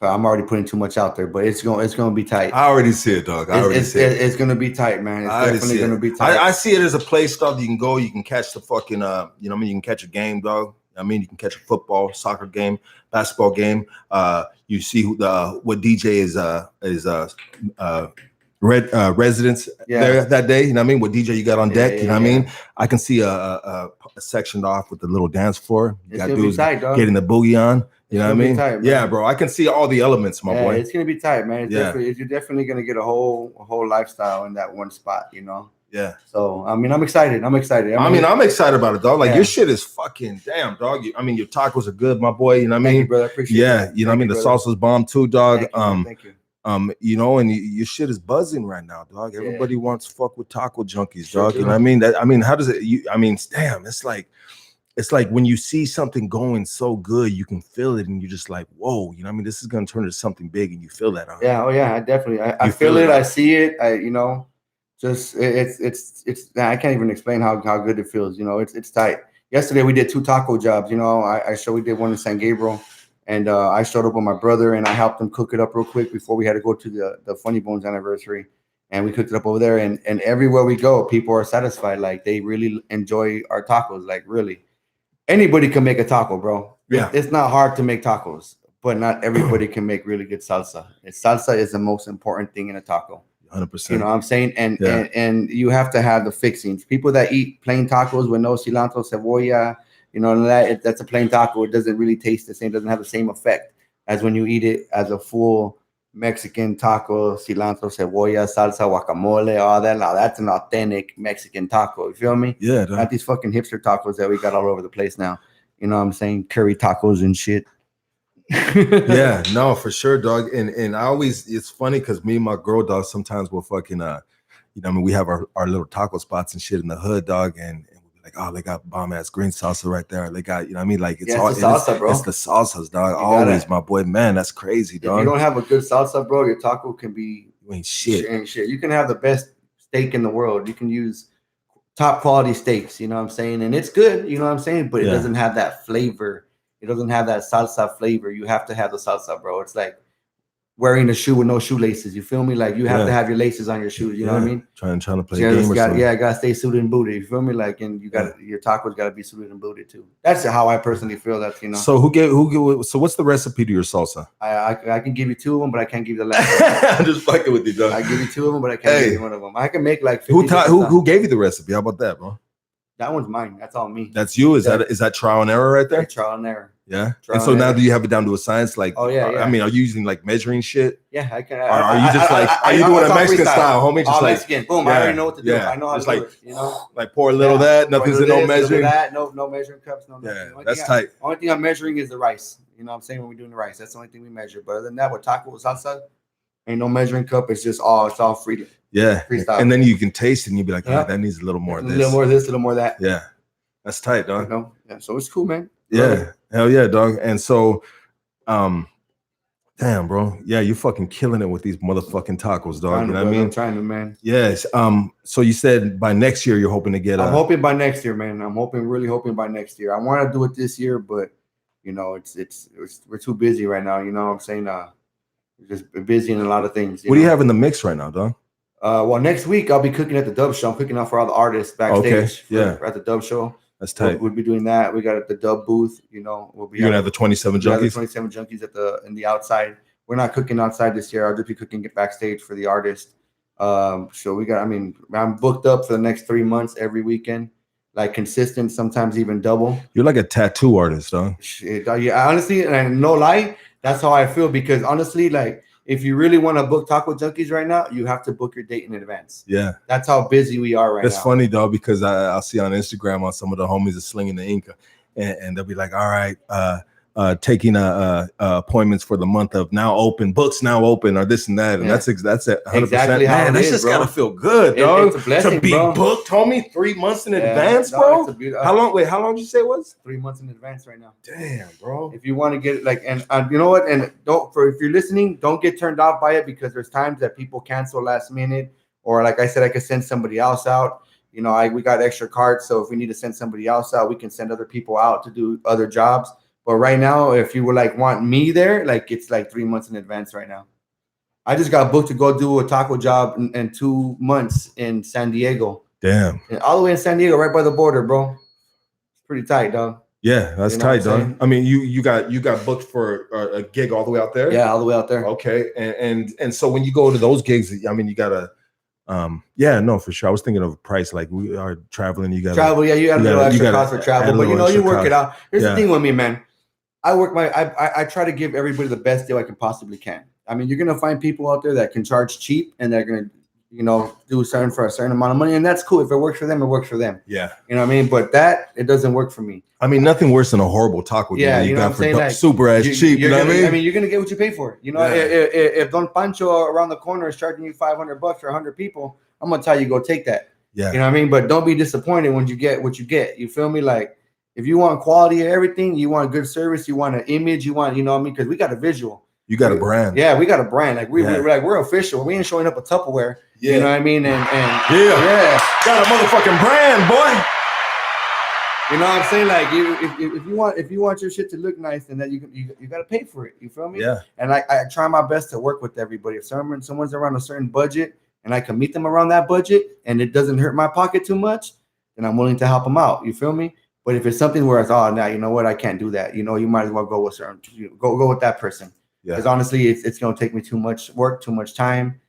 I'm already putting too much out there, but it's going to be tight. I already see it, dog. It's going to be tight, man. It's definitely going to be tight. I see it as a place, dog. You can go, you can catch the fucking, you can catch a game, dog. You can catch a football, soccer game, basketball game. You see what DJ is residents there that day. You know what I mean? What DJ you got on deck? You know what I mean? I can see a sectioned off with the little dance floor. You got dudes getting the boogie on. You know what I mean? Tight, yeah, bro. I can see all the elements, my boy. It's gonna be tight, man. You're definitely gonna get a whole lifestyle in that one spot. You know. Yeah. So I'm excited. I'm excited about it, dog. Like your shit is fucking damn, dog. Your tacos are good, my boy. You know what I mean? Thank you, brother. I appreciate it. You know what I mean? The salsa's bomb too, dog. Thank you. And your shit is buzzing right now, dog. Everybody wants to fuck with Taco Junkies, dog. You know what I mean? How does it? Damn, it's like when you see something going so good, you can feel it, and you're just like, whoa, you know what I mean? This is gonna turn into something big, and you feel that. Huh? Yeah, I definitely. I feel it. I see it. Just it's. I can't even explain how good it feels. It's tight. Yesterday we did 2 taco jobs. We did one in San Gabriel. And I showed up with my brother, and I helped him cook it up real quick before we had to go to the Funny Bones anniversary. And we cooked it up over there. And everywhere we go, people are satisfied. Like, they really enjoy our tacos. Like, really. Anybody can make a taco, bro. Yeah. It's not hard to make tacos, but not everybody can make really good salsa. And salsa is the most important thing in a taco. 100%. You know what I'm saying? And you have to have the fixings. People that eat plain tacos with no cilantro, cebolla, that's a plain taco. It doesn't really taste the same. It doesn't have the same effect as when you eat it as a full Mexican taco, cilantro, cebolla, salsa, guacamole, all that. Now that's an authentic Mexican taco. You feel me? Yeah. Not these fucking hipster tacos that we got all over the place now. You know what I'm saying? Curry tacos and shit. Yeah, no, for sure, dog. And I always, it's funny because me and my girl, dog, sometimes we'll fucking, we have our little taco spots and shit in the hood, dog, and like, oh, they got bomb ass green salsa right there. They got, like it's all the salsa, bro. It's the salsas, dog. Always, my boy, man. That's crazy, dog. If you don't have a good salsa, bro, your taco can be shit. You can have the best steak in the world. You can use top quality steaks. You know what I'm saying? And it's good. You know what I'm saying? But it doesn't have that flavor. It doesn't have that salsa flavor. You have to have the salsa, bro. It's like wearing a shoe with no shoelaces. You feel me? Like you have to have your laces on your shoes. You know what I mean? Trying to play So a game or something. I gotta stay suited and booted. You feel me? Like, and you got your tacos gotta be suited and booted too. That's how I personally feel. That's So so what's the recipe to your salsa? I can give you 2 of them, but I can't give you the last one. I'm just fucking with you, dog. I give you 2 of them, but I can't give you one of them. I can make like 50 who gave you the recipe? How about that, bro? That one's mine. That's all me. That's you. Is that trial and error right there? Trial and error. Yeah. And so now do you have it down to a science? Like, oh yeah. I mean, are you using like measuring shit? Yeah, I can. Are you just are you doing a Mexican style, homie? Just like Mexican. Boom. I already know what to do. I know how to do it. You know, like pour a little of that. Nothing's in no measuring. No measuring cups. No. Yeah, that's tight. Only thing I'm measuring is the rice. You know what I'm saying? When we're doing the rice, that's the only thing we measure. But other than that, with taco salsa, ain't no measuring cup. It's all free. Yeah. Freestyle. And then you can taste it and you be like, yeah, that needs a little more of this. A little more of this, a little more of that. Yeah. That's tight, dog. You know? Yeah. So it's cool, man. Yeah. Hell yeah, dog. And so, damn, bro. Yeah, you fucking killing it with these motherfucking tacos, dog. You know what I mean? I'm trying to, man. Yes. So you said by next year you're hoping to get. I'm hoping by next year, man. I'm really hoping by next year. I want to do it this year, but you know, we're too busy right now. You know what I'm saying? We're just busy in a lot of things. What do you have in the mix right now, dog? Well, next week I'll be cooking at the Dub Show. I'm cooking out for all the artists backstage. Okay. At the Dub Show. That's tight. We'll be doing that. We got at the Dub booth. You know, we'll be. You're gonna have the 27 Junkies. 27 Junkies in the outside. We're not cooking outside this year. I'll just be cooking it backstage for the artist. So we got. I mean, I'm booked up for the next 3 months every weekend, like consistent. Sometimes even double. You're like a tattoo artist, dog. Shit, yeah, honestly, and no lie, that's how I feel because honestly, like. If you really want to book Taco Junkies right now, you have to book your date in advance. Yeah. That's how busy we are right now. That's funny, though, because I'll see on Instagram on some of the homies are slinging the Inca. And they'll be like, all right, taking appointments for the month of now open, books now open, or this and that. And that's 100%. Exactly how man, that's just got to feel good, dog. It's a blessing, to be booked, homie, 3 months in advance, bro. How long did you say it was? 3 months in advance right now. Damn, bro. If you want to get it, like, and you know what? And if you're listening, don't get turned off by it because there's times that people cancel last minute. Or like I said, I could send somebody else out. You know, we got extra cards. So if we need to send somebody else out, we can send other people out to do other jobs. But right now, if you would like want me there, like it's like 3 months in advance right now. I just got booked to go do a taco job in 2 months in San Diego. Damn. And all the way in San Diego, right by the border, bro. It's pretty tight, dog. Yeah, that's tight, dog. I mean, you got booked for a gig all the way out there? Yeah, all the way out there. Okay. And so when you go to those gigs, I mean, you gotta yeah, no, for sure. I was thinking of a price. Like we are traveling, you gotta travel, yeah, you got a little extra cost for travel, but you know, you work it out. Here's the thing with me, man. I try to give everybody the best deal I can possibly can. I mean, you're gonna find people out there that can charge cheap and they're gonna, you know, do something for a certain amount of money, and that's cool. If it works for them, it works for them. Yeah, you know what I mean. But it doesn't work for me. I mean, nothing worse than a horrible taco. Yeah, you know what I'm saying? Like, super ass cheap. You know what I mean? I mean, you're gonna get what you pay for. You know, if Don Pancho around the corner is charging you $500 for 100 people, I'm gonna tell you go take that. Yeah, you know what I mean. But don't be disappointed when you get what you get. You feel me? Like, if you want quality of everything, you want good service, you want an image, you want, you know what I mean? Because we got a visual. You got a brand. Yeah, we got a brand. Like we're official. We ain't showing up a Tupperware. Yeah. You know what I mean? And got a motherfucking brand, boy. You know what I'm saying? Like if you want your shit to look nice, then that you got to pay for it. You feel me? Yeah. And I try my best to work with everybody. If someone's around a certain budget and I can meet them around that budget and it doesn't hurt my pocket too much, then I'm willing to help them out. You feel me? But if it's something where it's now you know what, I can't do that. You know, you might as well go with go with that person. Because honestly, it's gonna take me too much work, too much time.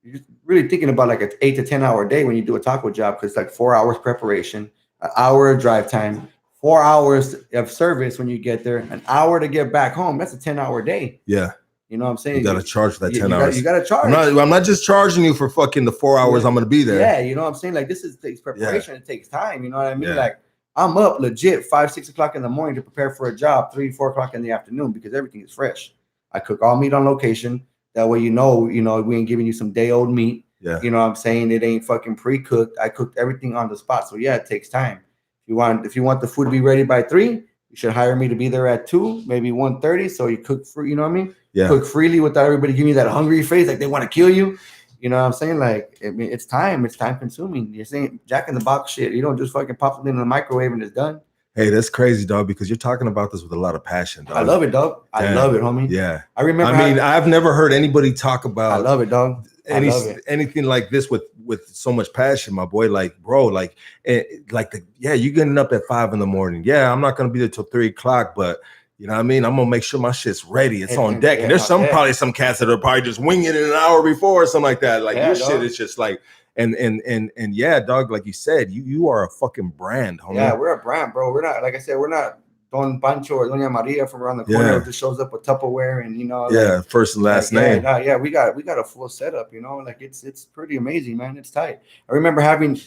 You're really thinking about like an 8 to 10 hour day when you do a taco job, because it's like 4 hours preparation, an hour of drive time, 4 hours of service when you get there, an hour to get back home. That's a 10-hour day. Yeah. You know what I'm saying? You got to charge for that 10 hours. You got to charge. I'm not just charging you for fucking the 4 hours I'm going to be there. Yeah, you know what I'm saying? Like, takes preparation. It takes time. You know what I mean? Yeah. Like, I'm up legit 5, 6 o'clock in the morning to prepare for a job, 3, 4 o'clock in the afternoon, because everything is fresh. I cook all meat on location. That way, you know, we ain't giving you some day-old meat. Yeah. You know what I'm saying? It ain't fucking pre-cooked. I cooked everything on the spot. So, yeah, it takes time. If you want the food to be ready by 3, you should hire me to be there at 2, maybe 1:30. So you cook free, you know what I mean? Yeah. Cook freely without everybody giving you that hungry face, like they want to kill you. You know what I'm saying? Like, I mean, it's time consuming. You're saying Jack in the Box shit. You don't just fucking pop something in the microwave and it's done. Hey, that's crazy, dog, because you're talking about this with a lot of passion, dog. I love it, dog. I love it, homie. Yeah. I remember. I mean, I've never heard anybody talk about I love it, dog. anything like this with so much passion, my boy. Like, bro, like you getting up at 5 a.m. Yeah, I'm not gonna be there till 3 o'clock, but you know what I mean? I'm gonna make sure my shit's ready. It's on deck. And there's probably some cats that are probably just winging it an hour before or something like that. Like your shit is just like and yeah, dog, like you said, you are a fucking brand, homie. Yeah, we're a brand, bro. We're not, like I said, we're not Don Pancho or Doña Maria from around the corner who just shows up with Tupperware and like, first and last name. Yeah, we got a full setup, like it's pretty amazing, man. It's tight. I remember having,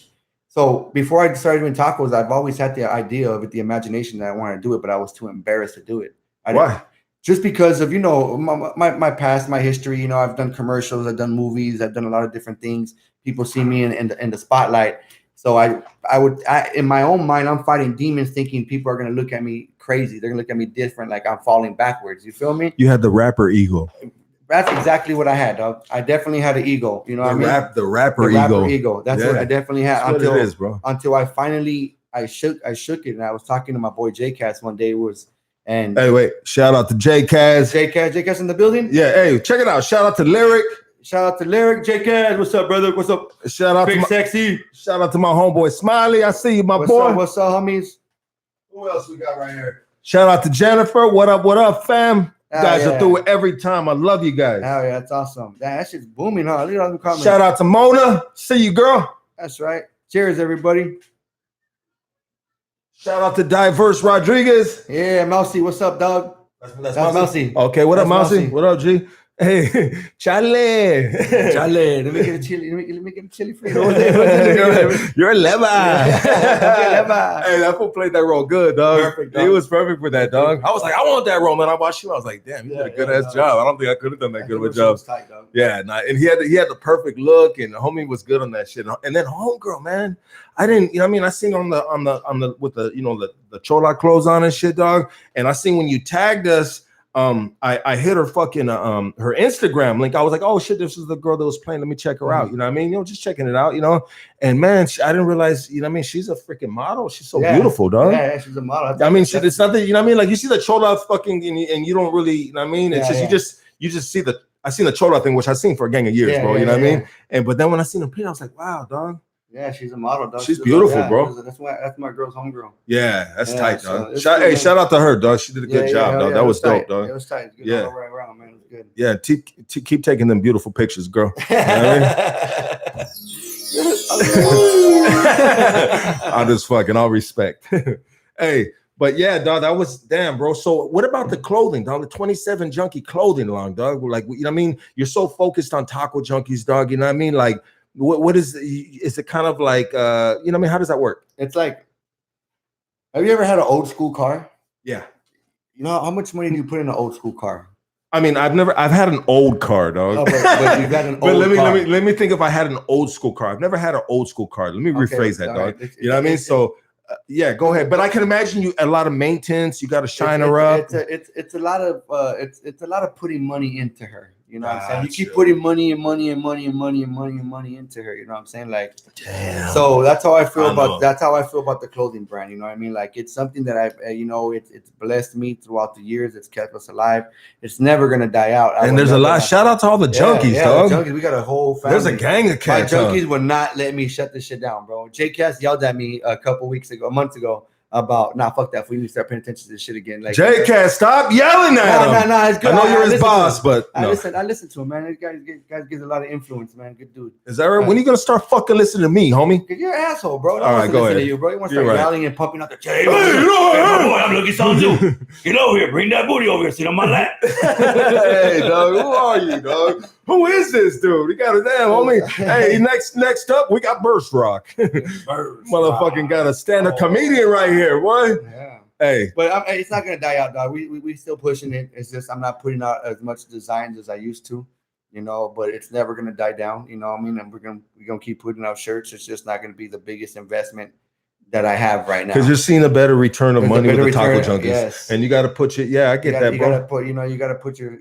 so before I started doing tacos, I've always had the idea of it, the imagination that I wanted to do it, but I was too embarrassed to do it. Why? Just because of, my past, my history, I've done commercials, I've done movies, I've done a lot of different things. People see me in the spotlight. So I in my own mind, I'm fighting demons thinking people are going to look at me crazy. They're going to look at me different, like I'm falling backwards. You feel me? You had the rapper ego. That's exactly what I had, dog. I definitely had an ego. You know what I mean? The rapper ego. That's what I definitely had. That's what it is, bro. Until I finally, I shook it. And I was talking to my boy J-Cast one day. And hey, wait, shout out to J-Cast. J-Cast in the building? Yeah, hey, check it out. Shout out to Lyric. J-Cast, what's up, brother? What's up? Shout out Big to Sexy. Shout out to my homeboy Smiley. I see you, my boy. What's up, homies? Who else we got right here? Shout out to Jennifer. What up, fam? You guys are through it every time. I love you guys. Oh, yeah, that's awesome. That shit's booming, huh? Look at all the comments. Shout out to Mona. See you, girl. That's right. Cheers, everybody. Shout out to Diverse Rodriguez. Yeah, Mousy. What's up, dog? That's Mousy. Okay, what up, Mousy? What up, G? Hey, Chale. Let me get a chili. Let me get a chili for you. You're a leva. Hey, that fool played that role good, dog. Perfect, dog. He was perfect for that, dog. I was like, I want that role, man. I watched him. I was like, damn, he did a good ass job. I don't think I could have done that good of a job. Tight, dog. Yeah, and he had the perfect look, and the homie was good on that shit. And then homegirl, man, I didn't, I seen on the with the the chola clothes on and shit, dog. And I seen when you tagged us. I hit her fucking her Instagram link. I was like, oh shit, this is the girl that was playing. Let me check her out. You know what I mean? Just checking it out, And man, I didn't realize, she's a freaking model. She's so beautiful, dog. Yeah, she's a model. I mean, it's nothing, like you see the chola fucking and you don't really, it's you just see I seen the chola thing, which I've seen for a gang of years, bro. You know what I mean? But then when I seen her play, I was like, wow, dog. Yeah, she's a model, dog. She's beautiful, bro. That's my girl's homegirl. Yeah, that's tight, dog. Shout out to her, dog. She did a good job, dog. That was dope, dog. It was tight. Good all right around, man. It was good. Yeah, keep taking them beautiful pictures, girl. You know what I mean? I'll just all respect. Hey, but yeah, dog, that was damn, bro. So what about the clothing, dog? The 27 Junkie clothing line, dog. Like, you know what I mean? You're so focused on Taco Junkies, dog. You know what I mean? Like, what is it kind of like how does that work? It's like, have you ever had an old school car? Yeah. How much money do you put in an old school car? I mean, I've had an old car, dog. Oh, but you've got an old car. Let me think if I had an old school car. I've never had an old school car. Let me rephrase that, dog. Right. You know what I mean? So yeah, go ahead. But I can imagine a lot of maintenance. You got to shine her up. It's a lot of putting money into her. You know what I'm saying? You keep putting money into her. You know what I'm saying? Like, damn. So that's how I feel about the clothing brand. You know what I mean? Like, it's something that it's blessed me throughout the years. It's kept us alive. It's never gonna die out. And there's a lot. Shout out to all the junkies, dog. Junkies. We got a whole family. There's a gang of cats. My junkies would not let me shut this shit down, bro. J-Cast yelled at me a month ago. About fuck that. We need to start paying attention to this shit again. Like, J-Cast, stop yelling at him. No, it's good. I know you're his boss, but I listen to him, man. This guy gives a lot of influence, man. Good dude. Is that right? When are you gonna start fucking listening to me, homie? Cause you're an asshole, bro. All right, go ahead. To you, bro. You want to start yelling and pumping out the hey, boy, I'm Lucky Sanzu. Get over here. Bring that booty over here. Sit on my lap. Hey, dog. Who are you, dog? Who is this dude? We got a damn homie. Hey, next up, we got Burstrock. Motherfucking got a stand-up comedian right here, boy. Yeah. Hey, but it's not gonna die out, dog. We still pushing it. It's just I'm not putting out as much designs as I used to, But it's never gonna die down, And we're gonna keep putting out shirts. It's just not gonna be the biggest investment that I have right now. Because you're seeing a better return of money with the Taco Junkies, yes. And you got to put your I get that, bro. You gotta put your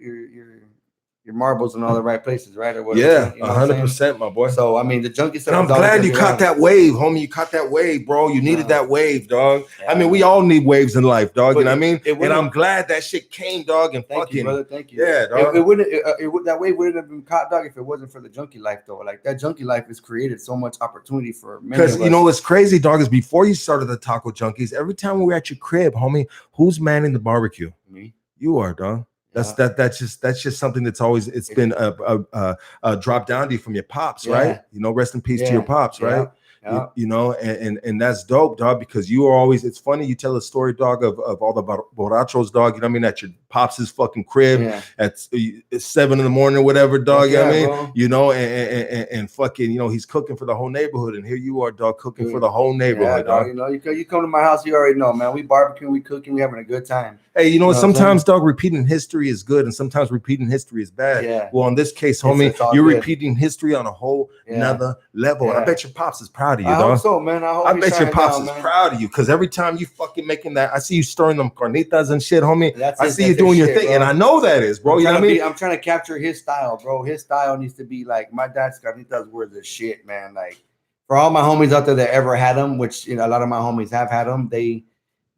your marbles in all the right places, right? Or what? Yeah, You know what I'm saying? 100%, my boy. So I mean, the junkie stuff. And I'm is always glad gonna you be caught around. that wave, homie. You caught that wave, bro. You needed that wave, dog. I mean, we all need waves in life, dog. But you know what I mean? it And wouldn't- I'm glad that shit came, dog. And Thank fucking, you, brother. Thank you. yeah, dog. It wouldn't. That wave wouldn't have been caught, dog, if it wasn't for the junkie life, though. Like that junkie life has created so much opportunity for many Because of you us. know what's crazy, dog, is before you started the Taco Junkies, every time we were at your crib, homie, who's manning the barbecue? Me. You are, dog. That's just something that's always been a drop down to you from your pops, right? You know, rest in peace to your pops, right? Yeah. You know, and that's dope, dog, because you are always, it's funny, you tell a story, dog, of all the borrachos, dog, you know what I mean, at your pops' fucking crib at 7 in the morning or whatever, dog, you know what I mean? Bro. You know, and fucking, you know, he's cooking for the whole neighborhood, and here you are, dog, cooking for the whole neighborhood, dog. You know, you come to my house, you already know, man, we barbecuing, we cooking, we having a good time. Hey, you know, sometimes, dog, repeating history is good, and sometimes repeating history is bad. Yeah. Well, in this case, homie, you're good. repeating history on a whole another level. And I bet your pops is proud of you, I dog. hope so, man. I bet your pops is proud of you, because every time you fucking making that, I see you stirring them carnitas and shit, homie. I see you doing your thing, and I know that is, bro. You know what I mean? I'm trying to capture his style, bro. His style needs to be like my dad's carnitas were the shit, man. Like for all my homies out there that ever had them, which you know a lot of my homies have had them, they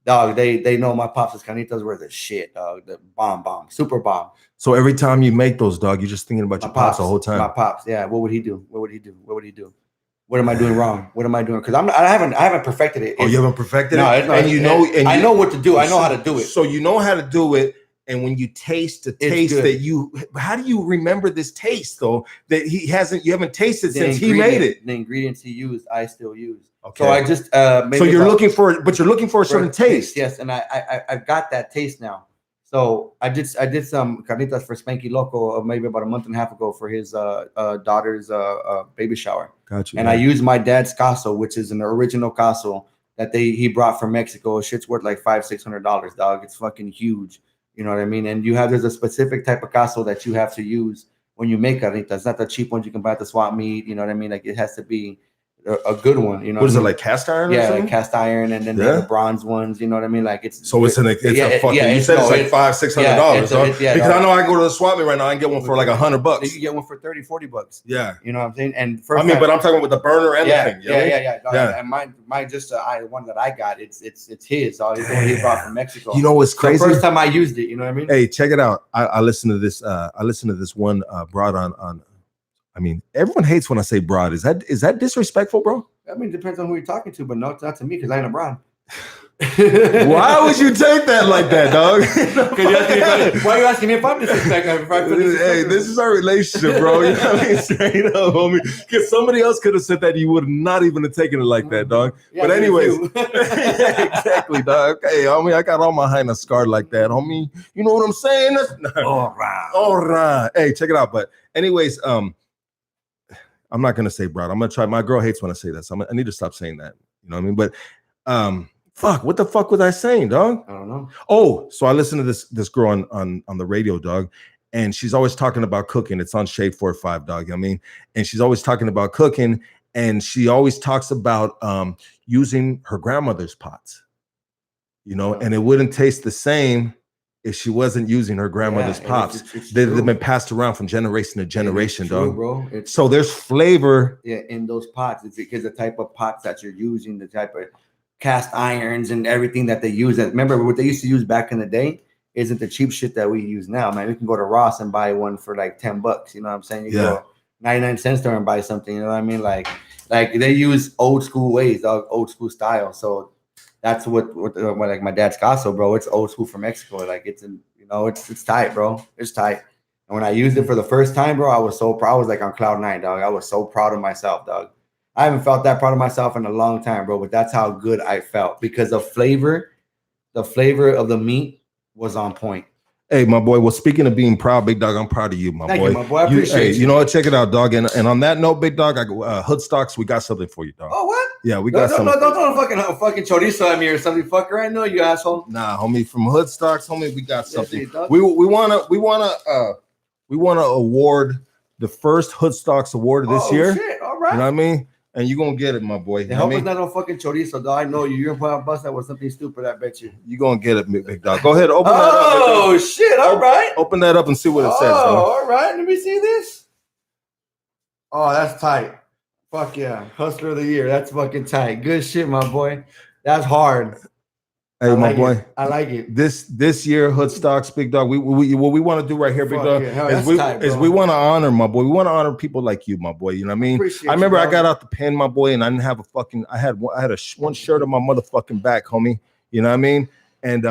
know my pops' carnitas were the shit, dog. The bomb, super bomb. So every time you make those, dog, you're just thinking about your pops the whole time. My pops, yeah. What would he do? What am I doing wrong? What am I doing? Because I haven't perfected it. You haven't perfected it? And you know, I know what to do. I know how to do it. So you know how to do it. And when you taste the taste how do you remember this taste though? That you haven't tasted since he made it. The ingredients he used, I still use. Okay. So I just you're looking for a certain taste. Yes, and I've got that taste now. So I did some carnitas for Spanky Loco maybe about a month and a half ago for his daughter's baby shower. Gotcha. And I used my dad's caso, which is an original caso that he brought from Mexico. Shit's worth like $500-600, dog. It's fucking huge. You know what I mean? And there's a specific type of caso that you have to use when you make carnitas. It's not the cheap ones you can buy at the swap meet. You know what I mean? Like it has to be a good one. You know what is it, like cast iron? Yeah, like cast iron, and then the bronze ones. You know what I mean? Like it's a fucking. You said it's like $500-600. Because I know I go to the swap meet right now. I can get one for like $100. You can get one for $30-40. Yeah, you know what I'm saying? And but I'm talking with the burner and the thing. Yeah. And mine just one that I got. It's his. All he brought from Mexico. You know what's crazy? The first time I used it. You know what I mean? Hey, check it out. I listened to this. I listened to this one broad on. I mean, everyone hates when I say broad. Is that disrespectful, bro? I mean, it depends on who you're talking to, but no, it's not to me because I ain't a broad. Why would you take that like that, dog? Why are you asking me if I'm disrespectful? Hey, this is our relationship, bro. You know what I mean? Straight up, homie. Because somebody else could have said that, you would not even have taken it like that, dog. But anyways, exactly, dog. Hey, homie, I got all my highness scarred like that, homie. You know what I'm saying? All right. Hey, check it out. But anyways, I'm not gonna say broad. I'm gonna try. My girl hates when I say that, so I need to stop saying that. You know what I mean? But fuck, what the fuck was I saying, dog? I don't know. Oh, so I listened to this girl on the radio, dog, and she's always talking about cooking. It's on Shade 45, dog. I mean, and she's always talking about cooking, and she always talks about using her grandmother's pots. You know, and it wouldn't taste the same if she wasn't using her grandmother's pots. They've been passed around from generation to generation, dog. Bro. So there's flavor. Yeah, in those pots. It's because the type of pots that you're using, the type of cast irons and everything that they use. Remember what they used to use back in the day isn't the cheap shit that we use now, man. We can go to Ross and buy one for like $10. You know what I'm saying? You go 99 cents store and buy something. You know what I mean? Like they use old school ways, dog, old school style. So that's what like my dad's caso, bro. It's old school from Mexico. Like it's tight, bro. It's tight. And when I used it for the first time, bro, I was so proud. I was like on cloud 9, dog. I was so proud of myself, dog. I haven't felt that proud of myself in a long time, bro. But that's how good I felt because the flavor of the meat was on point. Hey, my boy. Well, speaking of being proud, big dog, I'm proud of you, my boy. Thank you, my boy. I appreciate you. You know what? Check it out, dog. And on that note, big dog, I go Hood Stocks. We got something for you, dog. Oh, what? Yeah, we got something. Don't fucking chorizo at me or something, fucker. I know you asshole. Nah, homie, from Hood Stocks, homie, we got something. We wanna award the first Hood Stocks award of this year. Shit, all right. You know what I mean? and you're gonna get it, my boy. I hope it's not no fucking chorizo, dog. I know you. You're gonna bust that with something stupid. I bet you. You're gonna get it, big dog. Go ahead, open that up. Oh shit! All right. Open that up and see what it says, dog. All right. Let me see this. Oh, that's tight. Fuck yeah, Hustler of the Year. That's fucking tight. Good shit, my boy. That's hard. Hey, my boy. I like it. This year, Hood Stocks, big dog. We what we want to do right here, big dog, is we want to honor, my boy. We want to honor people like you, my boy. You know what I mean? I remember I got out the pen, my boy, and I didn't have a fucking. I had one shirt on my motherfucking back, homie. You know what I mean? And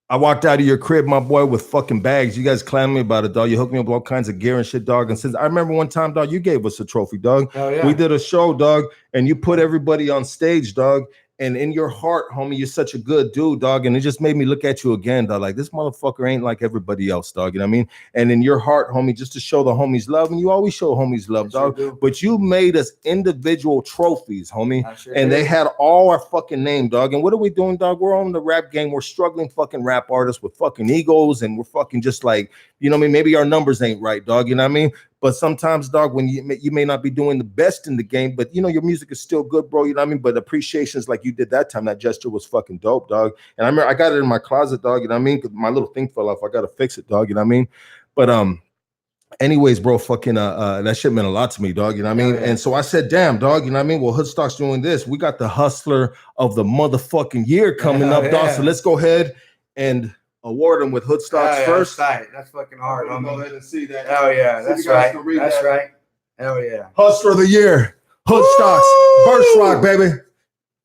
I walked out of your crib, my boy, with fucking bags. You guys clowned me about it, dog. You hooked me up with all kinds of gear and shit, dog. And since I remember one time, dog, you gave us a trophy, dog. Oh, yeah. We did a show, dog, and you put everybody on stage, dog. And in your heart, homie, you're such a good dude, dog. And it just made me look at you again, dog. Like, this motherfucker ain't like everybody else, dog. You know what I mean? And in your heart, homie, just to show the homies love. And you always show homies love, dog. But you made us individual trophies, homie. And they had all our fucking name, dog. And what are we doing, dog? We're on the rap game. We're struggling fucking rap artists with fucking egos. And we're fucking just like, you know what I mean? Maybe our numbers ain't right, dog. You know what I mean? But sometimes, dog, when you may not be doing the best in the game, but you know your music is still good, bro. You know what I mean? But appreciations like you did that time, that gesture was fucking dope, dog. And I remember I got it in my closet, dog. You know what I mean? Cause my little thing fell off. I gotta fix it, dog. You know what I mean? But anyways, bro, fucking that shit meant a lot to me, dog. You know what I mean? And so I said, damn, dog. You know what I mean? Well, Hoodstock's doing this. We got the Hustler of the motherfucking year coming up, dog. So let's go ahead and award them with Hoodstocks first. That's fucking hard. I'm gonna go ahead and see that. Hell yeah, that's right. That's right. Hell yeah. Hustler of the Year, Hoodstocks, Burstrock, baby.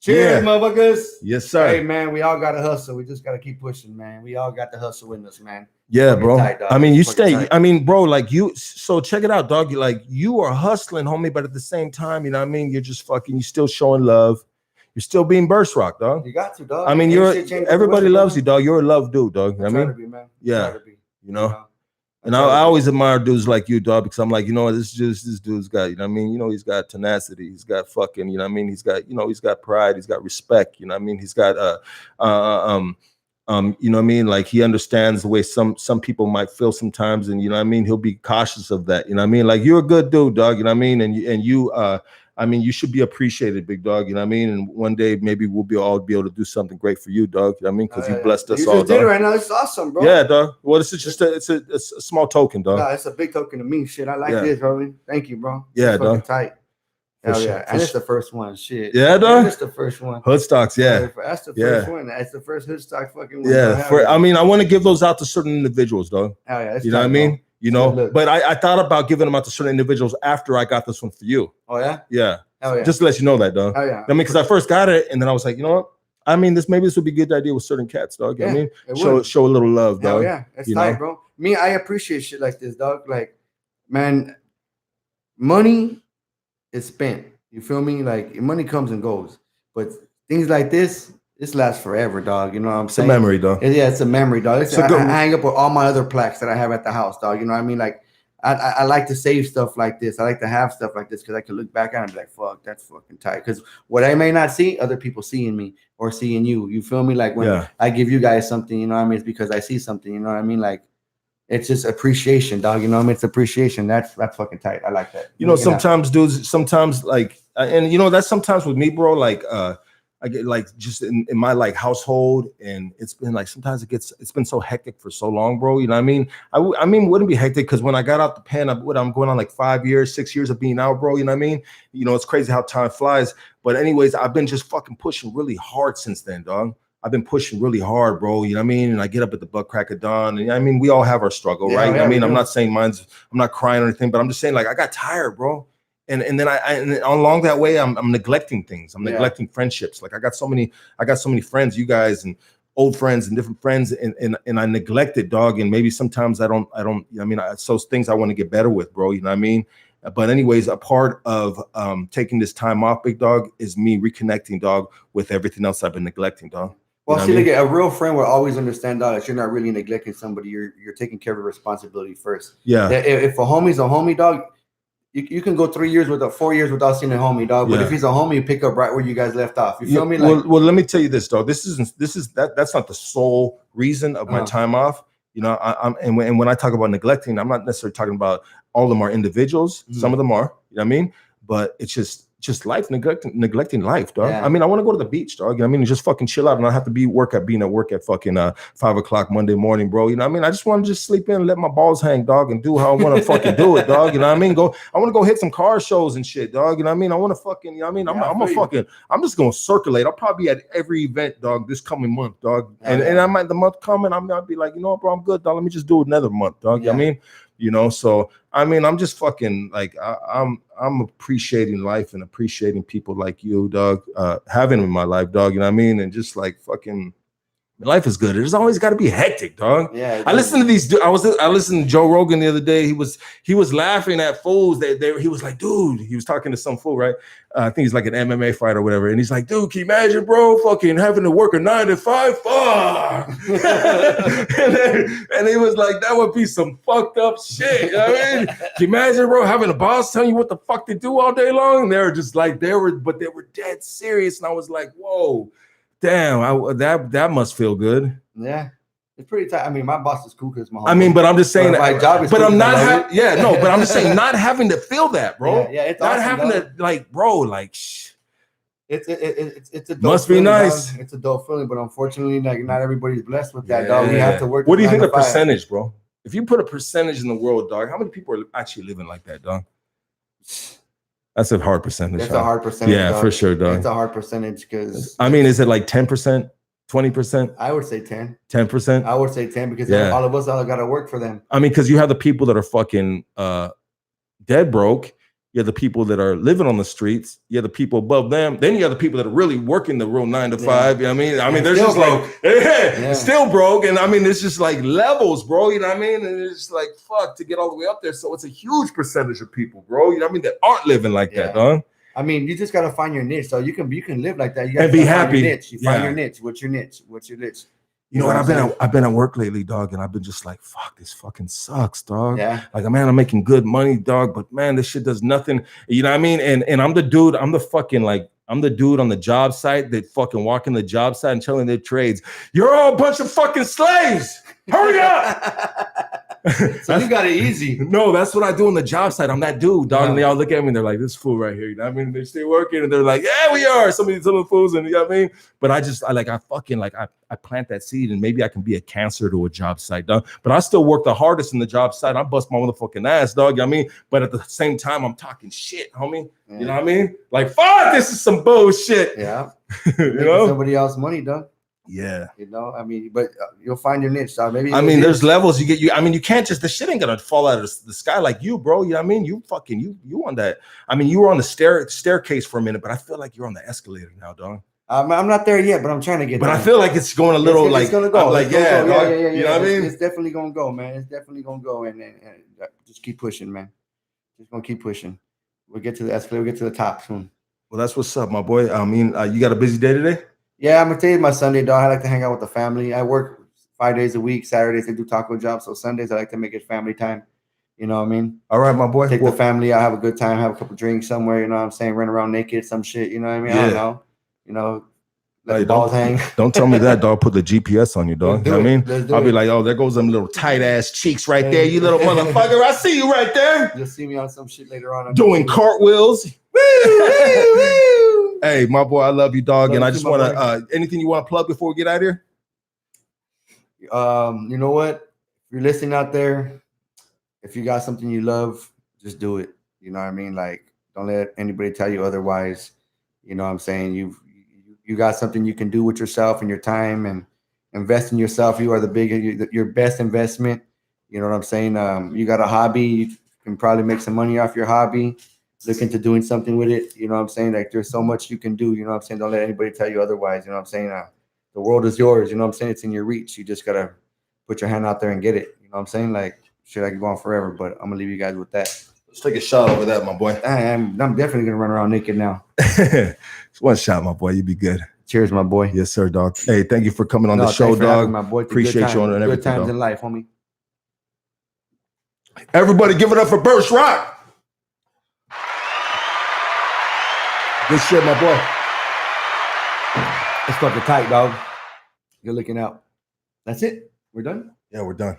Cheers, motherfuckers. Yes, sir. Hey, man, we all got to hustle. We just got to keep pushing, man. We all got the hustle in us, man. Yeah, bro. Tight, I mean, you stay. Tight. I mean, bro, like you. So check it out, dog. You are hustling, homie, but at the same time, you know what I mean? You're just fucking. You still showing love. You're still being Burstrock, dog. You got to, dog. I mean, everybody loves you, dog. You're a love dude, dog. You know what I mean? Be, man. Yeah. You know. And I always admire dudes like you, dog, because I'm like, you know, this dude's got, you know what I mean? You know, he's got tenacity. He's got fucking, you know what I mean? He's got, you know, he's got pride. He's got respect. You know what I mean? He's got, you know what I mean? Like, he understands the way some people might feel sometimes. And, you know what I mean? He'll be cautious of that. You know what I mean? Like, you're a good dude, dog. You know what I mean? And you, I mean, you should be appreciated, big dog. You know what I mean? And one day maybe we'll all be able to do something great for you, dog. You know what I mean? Because you blessed us all, dog. You did it right now. It's awesome, bro. Yeah, dog. Well, this is just it's a small token, dog. No, it's a big token to me. Shit, I like this, bro. Thank you, bro. Yeah, dog. Tight. Hell yeah. And it's the first one. Shit. Yeah, dog. It's the first one. Hoodstocks, yeah. That's the first one. That's the first Hoodstock fucking one. Yeah. I mean, I want to give those out to certain individuals, dog. Hell yeah. You know what I mean? You know, but I thought about giving them out to certain individuals after I got this one for you. Oh, yeah? Yeah. Oh, yeah. Just to let you know that, dog. Oh, yeah. I mean, because I first got it, and then I was like, you know what? I mean, this would be a good idea with certain cats, dog. You know what I mean? Show a little love, dog. Oh, yeah. That's tight, bro. Me, I appreciate shit like this, dog. Like, man, money is spent. You feel me? Like, money comes and goes. But things like this lasts forever, dog. You know what I'm saying? It's a memory, dog. Yeah, it's a memory, dog. I hang up with all my other plaques that I have at the house, dog. You know what I mean? Like, I like to save stuff like this. I like to have stuff like this because I can look back at it and be like, fuck, that's fucking tight. Because what I may not see, other people see in me or see in you. You feel me? Like when I give you guys something, you know what I mean? It's because I see something, you know what I mean? Like, it's just appreciation, dog. You know what I mean? It's appreciation. That's fucking tight. I like that. You know, sometimes dudes, sometimes like, and you know, that's sometimes with me, bro, like, I get like just in my like household, and it's been like sometimes it's been so hectic for so long, bro. You know what I mean? I mean, wouldn't be hectic because when I got out the pen, I'm going on like 5 years, 6 years of being out, bro. You know what I mean? You know, it's crazy how time flies. But anyways, I've been just fucking pushing really hard since then, dog. I've been pushing really hard, bro. You know what I mean? And I get up at the butt crack of dawn. And I mean, we all have our struggle, right? I mean, I'm not saying I'm not crying or anything, but I'm just saying like I got tired, bro. And then and along that way, I'm neglecting things. I'm neglecting friendships. Like I got so many friends, you guys, and old friends and different friends, and I neglect it, dog. And maybe sometimes I don't. I mean, so things I want to get better with, bro. You know what I mean? But anyways, a part of taking this time off, big dog, is me reconnecting, dog, with everything else I've been neglecting, dog. Well, see, like a real friend will always understand, dog, that you're not really neglecting somebody. You're taking care of your responsibility first. Yeah. If a homie's a homie, dog. You can go 4 years without seeing a homie, dog. But if he's a homie, you pick up right where you guys left off. You feel me? Like, well, let me tell you this, dog. That's not the sole reason of my time off. You know, and when I talk about neglecting, I'm not necessarily talking about all of them are individuals. Some of them are, you know what I mean? but it's just life neglecting life, dog. Yeah. I mean, I want to go to the beach, dog. I mean, just fucking chill out and not have to being at work at fucking 5 o'clock Monday morning, bro. You know what I mean? I just want to just sleep in and let my balls hang, dog, and do how I want to fucking do it, dog. You know what I mean? I want to go hit some car shows and shit, dog. You know what I mean? I want to fucking, you know what I mean? I'm just gonna circulate. I'll probably be at every event, dog, this coming month, dog. And I might the month coming, I'll be like, you know what, bro, I'm good, dog. Let me just do another month, dog. You know what I mean? You know, so I mean, I'm just fucking like I'm appreciating life and appreciating people like you, dog, having them in my life, dog. You know what I mean? And just like fucking life is good. There's always got to be hectic, dog. Yeah. I listened to these. I listened to Joe Rogan the other day. He was laughing at fools. He was like, dude, he was talking to some fool, right? I think he's like an MMA fighter or whatever. And he's like, dude, can you imagine, bro, fucking having to work a 9 to 5? Fuck. and he was like, that would be some fucked up shit. You know what I mean? Can you imagine, bro, having a boss telling you what the fuck to do all day long? And they were just like, they were dead serious. And I was like, whoa. Damn, that must feel good. Yeah, it's pretty tight. I mean, my boss is cool because my homie. I mean, but I'm just saying my job is but cool I'm not but I'm just saying not having to feel that, bro. Yeah, it's not awesome, having dog. to like, bro, like it's a dope must be feeling, nice. dog. It's a dope feeling, but unfortunately, like not everybody's blessed with that, dog. We have to work. What do you think the 9 to 5. percentage, bro? If you put a percentage in the world, dog, how many people are actually living like that, dog? That's a hard percentage. That's a hard percentage. Yeah, dog. for sure, dog. It's a hard percentage because I mean, is it like 10%, 20%? I would say 10. 10%? I would say 10 because all of us all got to work for them. I mean, because you have the people that are fucking dead broke. You have the people that are living on the streets. You have the people above them. Then you have the people that are really working the real 9 to 5. You know what I mean? I mean, they're just broke. Like, still broke. And I mean, it's just like levels, bro. You know what I mean? And it's just like, fuck, to get all the way up there. So it's a huge percentage of people, bro. You know what I mean? That aren't living like that, dog. I mean, you just got to find your niche. So you can live like that. You and be happy. Your niche. You find your niche. What's your niche? What's your niche? You know what? I've been at work lately, dog, and I've been just like, fuck, this fucking sucks, dog. Yeah. Like, man, I'm making good money, dog, but man, this shit does nothing. You know what I mean? And I'm the dude, I'm the dude on the job site that fucking walk in the job site and telling their trades, you're all a bunch of fucking slaves. Hurry up. So you got it easy. No, that's what I do on the job site. I'm that dude, dog. And they all look at me and they're like, this fool right here. You know what I mean? They're still working and they're like, yeah, we are. Some of the fools, and you know what I mean? But I plant that seed and maybe I can be a cancer to a job site, dog. But I still work the hardest in the job site. I bust my motherfucking ass, dog. You know what I mean? But at the same time, I'm talking shit, homie. Yeah. You know what I mean? Like, fuck, this is some bullshit. Yeah. You know? Somebody else's money, dog. Yeah. You know, I mean, but you'll find your niche, dog. Maybe. There's levels I mean, you can't just, the shit ain't gonna fall out of the sky like you, bro. You know what I mean? You on that. I mean, you were on the staircase for a minute, but I feel like you're on the escalator now, dog. I'm not there yet, but I'm trying to get there. But I feel like it's going a little it's gonna go. Like, yeah. You know what I mean? It's definitely gonna go, man. It's definitely gonna go, and just keep pushing, man. Just gonna keep pushing. We'll get to the escalator. We'll get to the top soon. Well, that's what's up, my boy. I mean, you got a busy day today? Yeah, I'm gonna tell you my Sunday, dog. I like to hang out with the family. I work 5 days a week. Saturdays I do taco jobs, so Sundays I like to make it family time. You know what I mean? All right, my boy. Take the family out, have a good time, have a couple drinks somewhere. You know what I'm saying? Run around naked, some shit. You know what I mean? Yeah. I don't know. You know, let the balls hang. Don't tell me that, dog. Put the GPS on you, dog. You know what I mean? I'll be like, oh, there goes them little tight ass cheeks right there. You little motherfucker. I see you right there. You'll see me on some shit later on. Doing cartwheels. Hey, my boy, I love you, dog. And I just want to, anything you want to plug before we get out of here? You know what? If you're listening out there, if you got something you love, just do it. You know what I mean? Like, don't let anybody tell you otherwise. You know what I'm saying? You got something you can do with yourself and your time, and invest in yourself. You are your best investment. You know what I'm saying? You got a hobby. You can probably make some money off your hobby. Look into doing something with it. You know what I'm saying? Like, there's so much you can do. You know what I'm saying? Don't let anybody tell you otherwise. You know what I'm saying? The world is yours. You know what I'm saying? It's in your reach. You just got to put your hand out there and get it. You know what I'm saying? Like, shit, I could go on forever, but I'm going to leave you guys with that. Let's take a shot over that, my boy. I'm definitely going to run around naked now. One shot, my boy. You be good. Cheers, my boy. Yes, sir, dog. Hey, thank you for coming on the show, dog. My boy. Appreciate you on everything. Good times dog. in life, homie. Everybody give it up for Burstrock. Good shit, my boy. It's fucking tight, dog. You're looking out. That's it. We're done? Yeah, we're done.